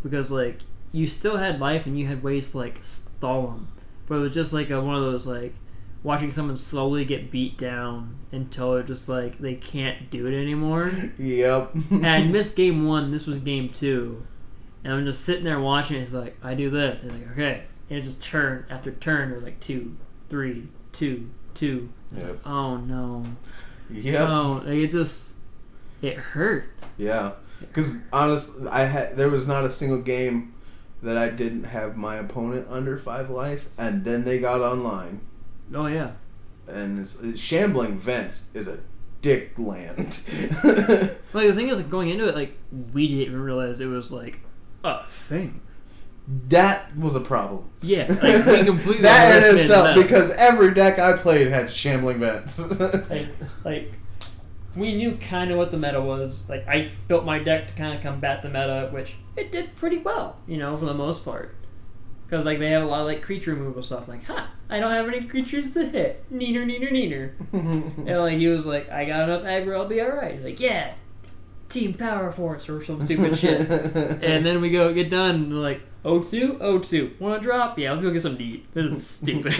because like you still had life and you had ways to like stall them, but it was just like one of those like watching someone slowly get beat down until it just like they can't do it anymore. Yep. And I missed game 1. This was game 2, and I'm just sitting there watching. It's like, I do this. It's like, okay, and it just turn after turn. It was like 2, 3, 2, 2. It's Yep. like, oh no. Yep. Oh, like it hurt. Yeah. Because honestly, there was not a single game that I didn't have my opponent under 5 life, and then they got online. Oh yeah. And Shambling Vents is a dick land. Like, the thing is, like, going into it, like, we didn't even realize it was like a thing. That was a problem. Yeah, like, we completely that in underestimated itself, that. because every deck I played had Shambling Vents. like we knew kind of what the meta was. Like, I built my deck to kind of combat the meta, which it did pretty well, for the most part. Because, like, they have a lot of, like, creature removal stuff. Like, I don't have any creatures to hit. Neener, neener, neener. And, like, he was like, I got enough aggro, I'll be alright. He's like, yeah, Team Power Force or some stupid shit. And then we get done, and we're like, 0-2? 0-2. Want to drop? Yeah, let's go get some meat. This is stupid.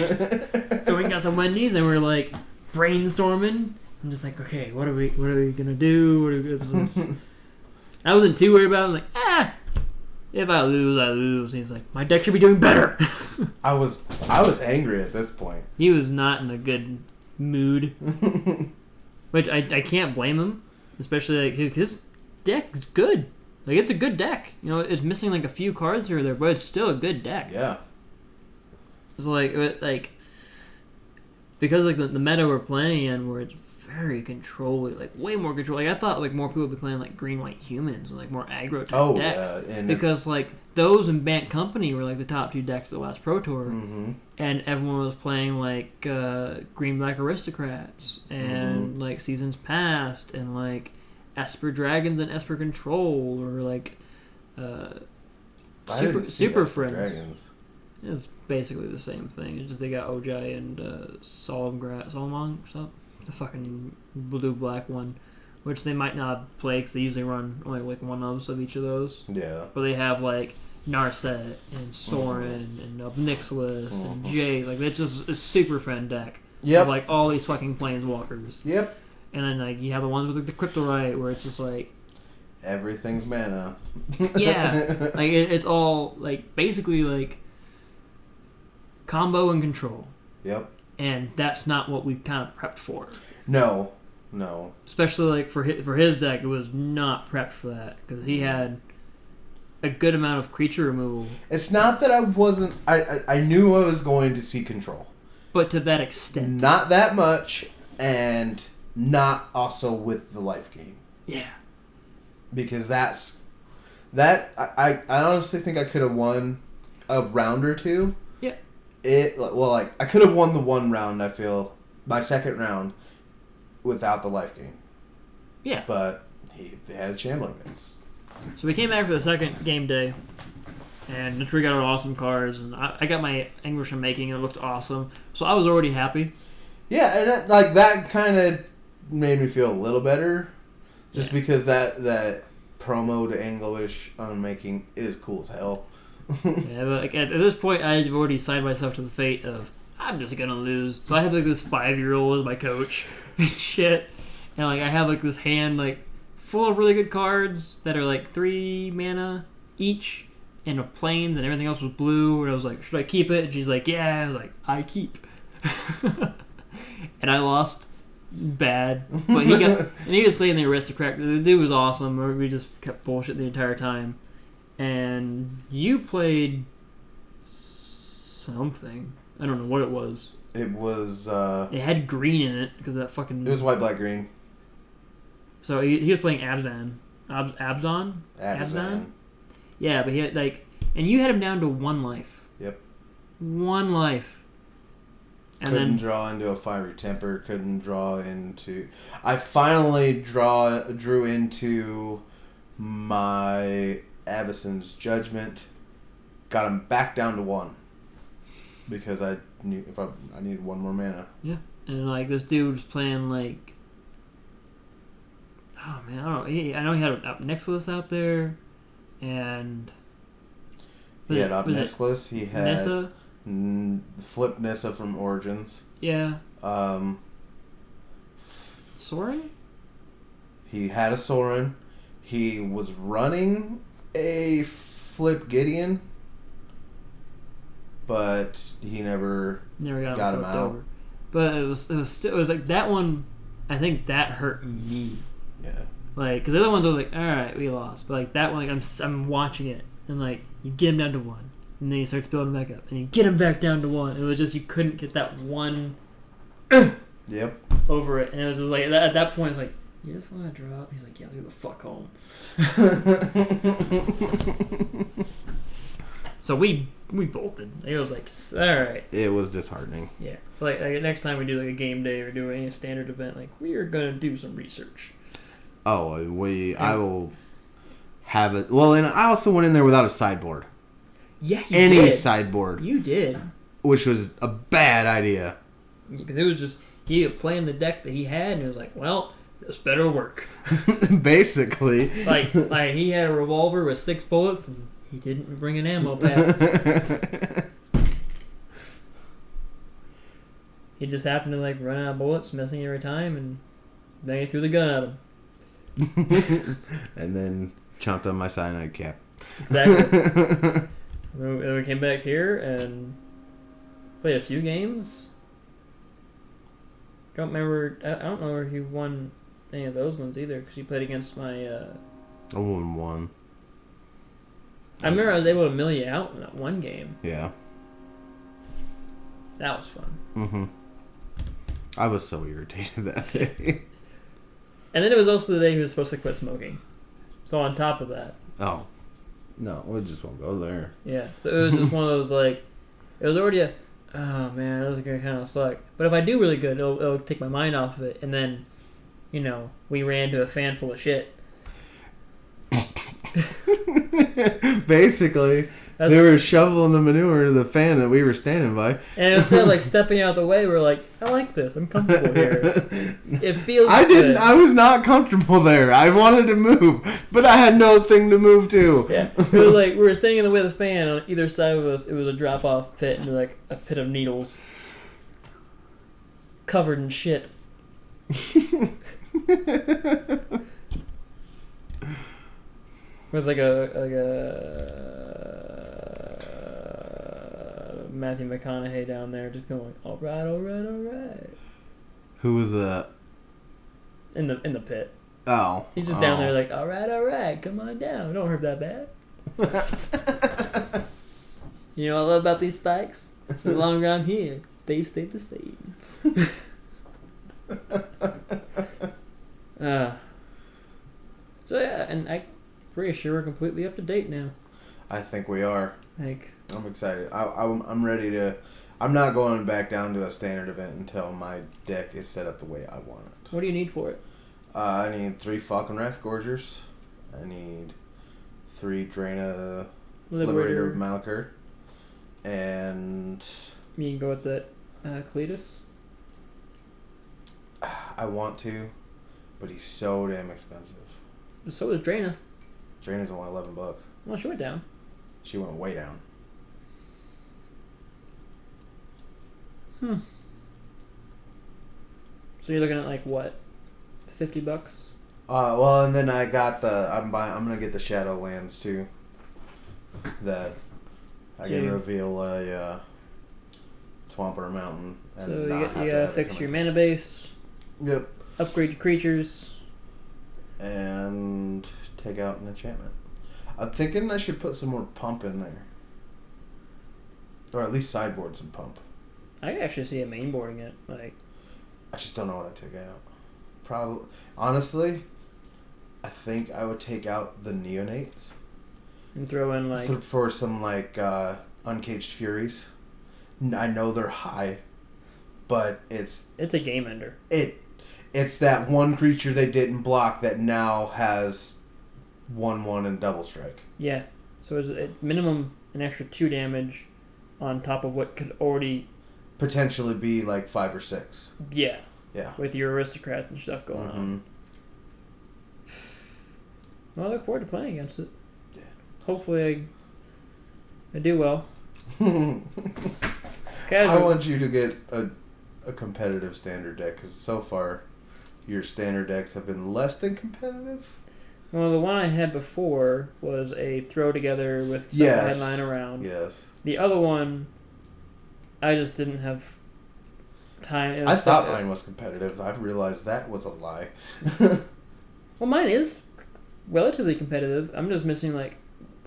So we got some Wendy's, and we're, like, brainstorming. I'm just like, okay, what are we gonna do? I wasn't too worried about it. I'm like, if I lose, I lose. And he's like, my deck should be doing better. I was angry at this point. He was not in a good mood. Which I can't blame him. Especially, like, his deck is good. Like, it's a good deck. You know, it's missing like a few cards here or there, but it's still a good deck. Yeah. It's like because like the meta we're playing in, where it's very controlly, like way more control. Like I thought, like more people would be playing like green white humans and like more aggro type decks. Yeah, and because like those and Bant Company were like the top 2 decks of the last Pro Tour, and everyone was playing like green black aristocrats and like Seasons Past and like Esper Dragons and Esper Control or like Super Friends. Dragons. It's basically the same thing. It's just they got Ojai and Solomon, the fucking blue-black one, which they might not play because they usually run only like one of each of those. Yeah. But they have like Narset and Soren and Obnixilis and Jade. Like, that's just a super friend deck. Yep. Of, like, all these fucking planeswalkers. Yep. And then, like, you have the ones with like, the Cryptorite where it's just like... Everything's mana. Yeah. Like, it's all, like, basically, like, combo and control. Yep. And that's not what we kind of prepped for. No. Especially, like, for his deck, it was not prepped for that. Because he had a good amount of creature removal. It's not that I wasn't... I knew I was going to see control. But to that extent. Not that much, and not also with the life gain. Yeah. Because that's... I honestly think I could have won a round or two. Yeah. I could have won the one round, I feel, my second round, without the life gain. Yeah. But they had Shambling. So we came back for the second game day, and we got our awesome cards, and I got my English and Making, and it looked awesome. So I was already happy. Yeah, and that kind of made me feel a little better, just because that promo to English Unmaking is cool as hell. Yeah, but like, at this point, I've already signed myself to the fate of I'm just gonna lose. So I have like this 5-year-old as my coach and shit, and like I have like this hand like full of really good cards that are like 3 mana each and a plains and everything else was blue. And I was like, should I keep it? And she's like, yeah. I was like, I keep. And I lost bad, but he was playing the aristocrat. The dude was awesome. We just kept bullshit the entire time. And you played something. I don't know what it was. It was... it had green in it because that fucking... It was white, black, green. So he was playing Abzan. Abzan? Yeah, but he had like... And you had him down to 1 life. Yep. 1 life. And couldn't draw into a Fiery Temper. Couldn't draw into... I finally drew into my Avacyn's Judgment. Got him back down to 1. Because I knew I needed 1 more mana. Yeah. And like this dude was playing like... Oh man, I don't know. I know he had Obnixilis out there. And... He had Obnixilis. He had... Nissa? Flip Nissa from Origins. Yeah. Soren? He had a Soren. He was running a Flip Gideon, but he never got him out. Over. But it was like that one. I think that hurt me. Yeah. Like, because the other ones were like, all right, we lost, but like that one, like I'm watching it, and like you get him down to 1. And then he starts building back up. And you get him back down to 1. It was just, you couldn't get that one yep. over it. And it was just like, at that point, it's like, you just want to drop? He's like, yeah, let's go the fuck home. So we bolted. It was like, alright. It was disheartening. Yeah. So like next time we do like a game day or do any standard event, like, we are going to do some research. Oh, I will have it. Well, and I also went in there without a sideboard. Yeah, any sideboard. You did. Which was a bad idea. Because it was just, he playing the deck that he had, and it was like, well, this better work. Basically. Like he had a revolver with 6 bullets, and he didn't bring an ammo pack. He just happened to like run out of bullets, missing every time, and then he threw the gun at him. And then chomped on my cyanide cap. Exactly. We came back here and played a few games. I don't know if you won any of those ones either, because you played against my... I won 1. I remember I was able to mill you out in that one game. Yeah. That was fun. Mm-hmm. I was so irritated that day. And then it was also the day he was supposed to quit smoking. So on top of that. Oh. No, we just won't go there. Yeah. So it was just one of those, like, it was already oh man, this is going to kind of suck. But if I do really good, it'll take my mind off of it. And then, you know, we ran to a fan full of shit. Basically, they were shoveling the manure into the fan that we were standing by. And instead of like stepping out of the way, we're like, I like this. I'm comfortable here. It feels good. I was not comfortable there. I wanted to move, but I had no thing to move to. Yeah. It was like we were standing in the way of the fan. On either side of us, it was a drop-off pit and like a pit of needles. Covered in shit. With like a Matthew McConaughey down there just going, all right. Who was that? In the pit. Oh. He's just down there like, all right, come on down. Don't hurt that bad. You know what I love about these spikes? As long as I'm here, they stay the same. So yeah, and I'm pretty sure we're completely up to date now. I think we are. Like, I'm excited. I'm ready to. I'm not going back down to a standard event until my deck is set up the way I want it. what do you need for it? I need 3 Falcon Wrath Gorgers. I need 3 Draina Liberator Malachir. And You can go with that Cletus. I want to, but he's so damn expensive. So is Draina. Draina's only $11. Well, she went down. She went way down. So you're looking at like what, $50? Well, and then I got I'm gonna get the Shadowlands too. That I can reveal a Swamper Mountain. And so you gotta fix your mana base. Yep. Upgrade your creatures. And take out an enchantment. I'm thinking I should put some more pump in there. Or at least sideboard some pump. I can actually see a mainboarding it. Like, I just don't know what I took out. Probably, honestly, I think I would take out the Neonates. And throw in like... For some like Uncaged Furies. I know they're high, but it's a game ender. It's that one creature they didn't block that now has 1/1 and double strike. Yeah. So it's at minimum an extra 2 damage on top of what could already potentially be like 5 or 6. Yeah. Yeah. With your aristocrats and stuff going on. Well, I look forward to playing against it. Yeah. Hopefully I do well. I want you to get a competitive standard deck, because so far your standard decks have been less than competitive. Well, the one I had before was a throw together with some headline around. Yes. The other one, I just didn't have time. I thought mine was competitive. I realized that was a lie. Well, mine is relatively competitive. I'm just missing like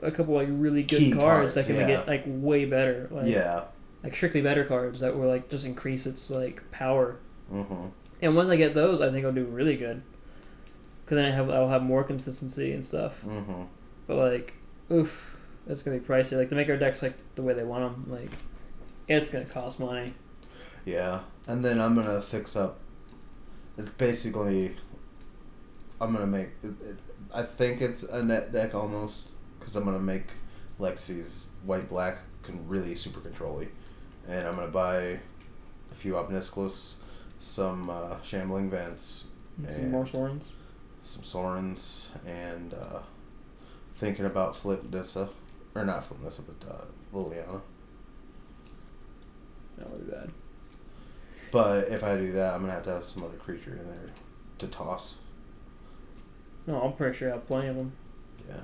a couple like really good Key cards that can get like way better. Like, like strictly better cards that will like just increase its like power. Mm-hmm. And once I get those, I think I'll do really good. Because then I'll have more consistency and stuff. Mm-hmm. But like, oof, that's gonna be pricey. Like to make our decks like the way they want them, like it's gonna cost money. Yeah, and then I'm gonna fix up. It's basically, I'm gonna make. I think it's a net deck almost, because I'm gonna make Lexi's white black really super control-y, and I'm gonna buy a few Obnisclus, some Shambling Vents, and some more Sorens. Some Sorens, and thinking about Flip Nissa, or not Flip Nissa, but Liliana. That would be bad. But if I do that, I'm gonna have to have some other creature in there to toss. No, I'm pretty sure I have plenty of them. Yeah.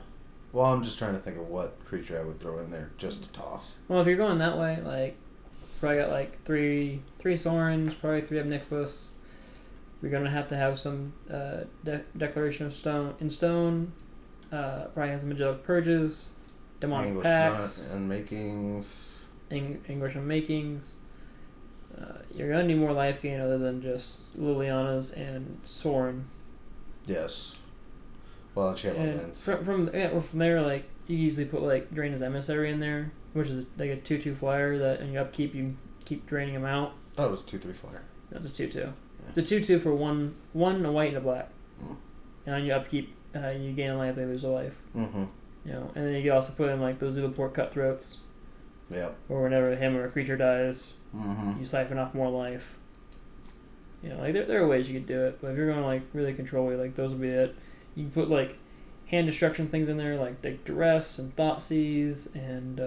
Well, I'm just trying to think of what creature I would throw in there just to toss. Well, if you're going that way, like, probably got like three Sorens, probably 3 Obnisclus. You're gonna have to have some Declaration of Stone in stone. Probably have some Angelic Purges, demonic Anguish pacts, and makings. Anguish and makings. You're gonna need more life gain other than just Liliana's and Soren. Yes. Well, and channel events. From there, like you easily put like Draina's Emissary in there, which is like a 2/2 flyer that in your upkeep you keep draining them out. Oh, it was 2/3 flyer. That's a 2/2. Yeah. It's a 2/2 for one a white and a black. Mm. And on your upkeep, you gain a life, they lose a life. Mm-hmm. You know, and then you can also put in like those Zulaport Cutthroats. Yep. Or whenever him or a creature dies, Mm-hmm. you siphon off more life. You know, like there are ways you could do it, but if you're going to like really control it, like those will be it. You can put like hand destruction things in there, like Duress and Thoughtseize and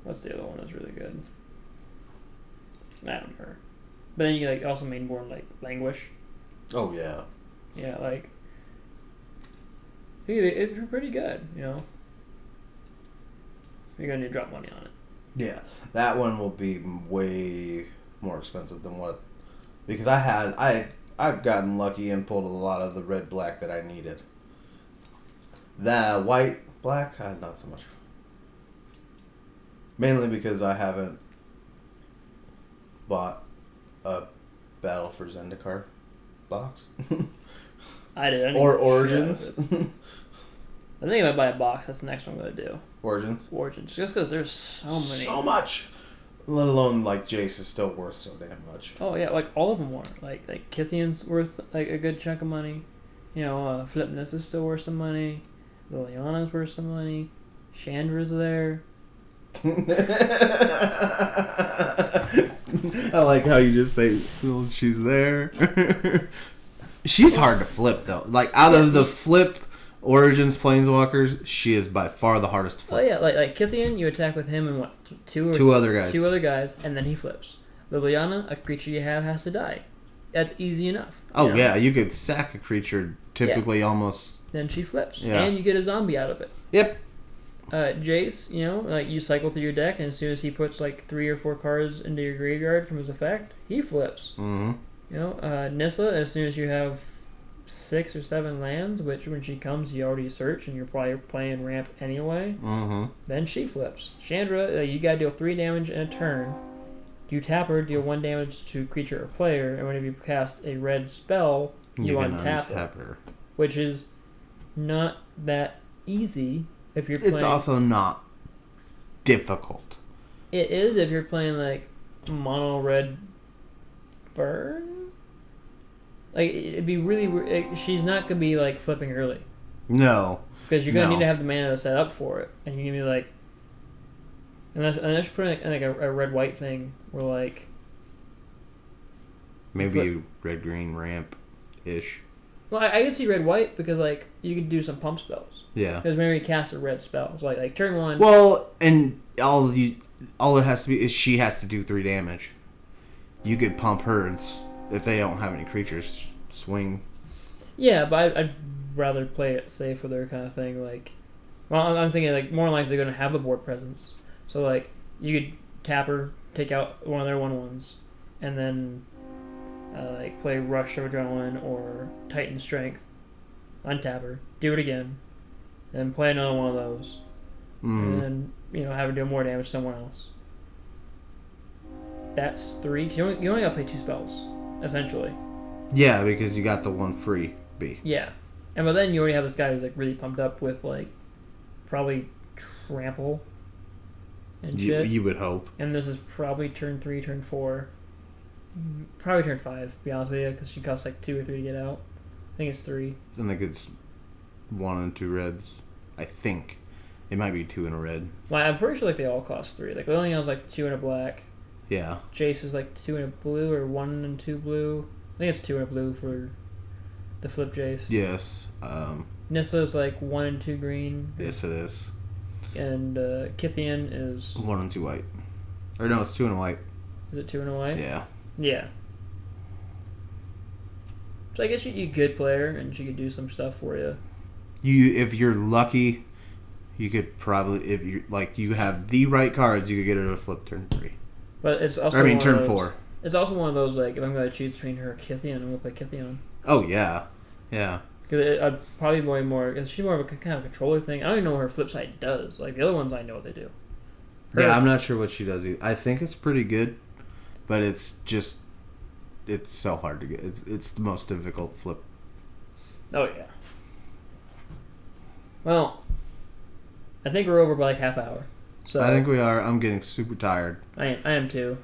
what's the other one that's really good? I don't remember. But then you like also mainboard like Languish. Oh yeah. Yeah, like it's pretty good, you know. You're gonna need to drop money on it. Yeah, that one will be way more expensive than what, because I've gotten lucky and pulled a lot of the red black that I needed. The white black, not so much. Mainly because I haven't bought a Battle for Zendikar box. I did. Or Origins. I think if I buy a box, that's the next one I'm gonna do. Origins. Just because there's so many. So much. Let alone like Jace is still worth so damn much. Oh yeah, like all of them are. Like Kithian's worth like a good chunk of money. You know, Flipness is still worth some money. Liliana's worth some money. Chandra's there. I like how you just say, well, she's there. She's hard to flip though. Like out of the flip Origins Planeswalkers, she is by far the hardest to flip. Oh yeah, like Kithian, you attack with him and what two other guys, and then he flips. Liliana, a creature you have has to die. That's easy enough. Oh yeah, you could sack a creature typically almost. Then she flips, yeah. And you get a zombie out of it. Yep. Jace, you know, like you cycle through your deck, and as soon as he puts like 3 or 4 cards into your graveyard from his effect, he flips. Mm-hmm. You know, Nissa, as soon as you have 6 or 7 lands, which when she comes you already search and you're probably playing ramp anyway, then she flips. Chandra, you gotta deal 3 damage in a turn. You tap her, deal 1 damage to creature or player, and whenever you cast a red spell, you untap her. Which is not that easy if you're playing. It's also not difficult. It is if you're playing like mono red burn. Like it'd be really. She's not gonna be like flipping early. No. Because you're gonna need to have the mana to set up for it, and you're gonna be like, unless you're putting like a red white thing, where like maybe red green ramp ish. Well, I can see red white because like you could do some pump spells. Yeah. Because maybe you cast a red spell, so like turn 1. Well, and all it has to be is she has to do 3 damage. You could pump her, and if they don't have any creatures, swing. Yeah, but I'd rather play it safe with her kind of thing. Like, well, I'm thinking like more likely they're gonna have a board presence, so like you could tap her, take out one of their 1/1s, and then like play Rush of Adrenaline or Titan Strength, untap her, do it again, then play another one of those, and then have her do more damage to someone else. That's 3. 'Cause you only got to play 2 spells, essentially. Yeah, because you got the 1 free B. Yeah, and by then you already have this guy who's like really pumped up with like probably trample and shit. You would hope. And this is probably turn 3, turn 4. Probably turn 5, to be honest with you, because she costs like 2 or 3 to get out. I think it's 3. I think it's 1 and 2 reds. I think. It might be 2 and a red. Well, I'm pretty sure like they all cost 3. Like Liliana's has like 2 and a black. Yeah. Jace is like 2 and a blue or 1 and 2 blue. I think it's 2 and a blue for the flip Jace. Yes. Nissa is like 1 and 2 green. Yes, it is. And Kithian is 1 and 2 white. Or no, it's 2 and a white. Is it 2 and a white? Yeah. Yeah. So I guess you good player, and she could do some stuff for you. If you're lucky, you could probably, if you have the right cards, you could get her to flip turn 3. But it's also turn 4. It's also one of those like if I'm going to choose between her and Kithian, I'm going to play Kithian. Oh yeah, yeah. Because I'd probably way more. Cause she's more of a kind of controller thing. I don't even know what her flip side does. Like the other ones, I know what they do. Yeah, I'm not sure what she does either. I think it's pretty good, but it's so hard to get. It's the most difficult flip. Oh yeah. Well, I think we're over by like half hour. So I think we are. I'm getting super tired. I am too.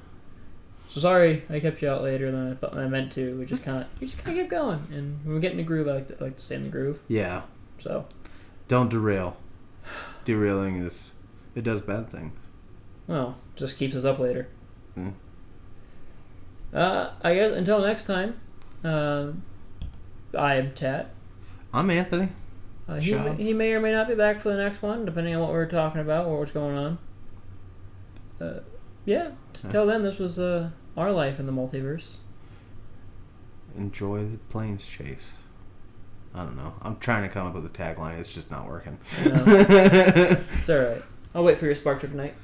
So sorry I kept you out later than I thought I meant to. We just kind of kept going, and when we get in the groove, I like to stay in the groove. Yeah. So don't derail. Derailing it does bad things. Well, just keeps us up later. Mm. I guess until next time. I am Tat. I'm Anthony. He may or may not be back for the next one, depending on what we're talking about or what's going on. Till then, this was our life in the multiverse. Enjoy the planes chase. I don't know. I'm trying to come up with a tagline. It's just not working. It's alright. I'll wait for your spark trip tonight.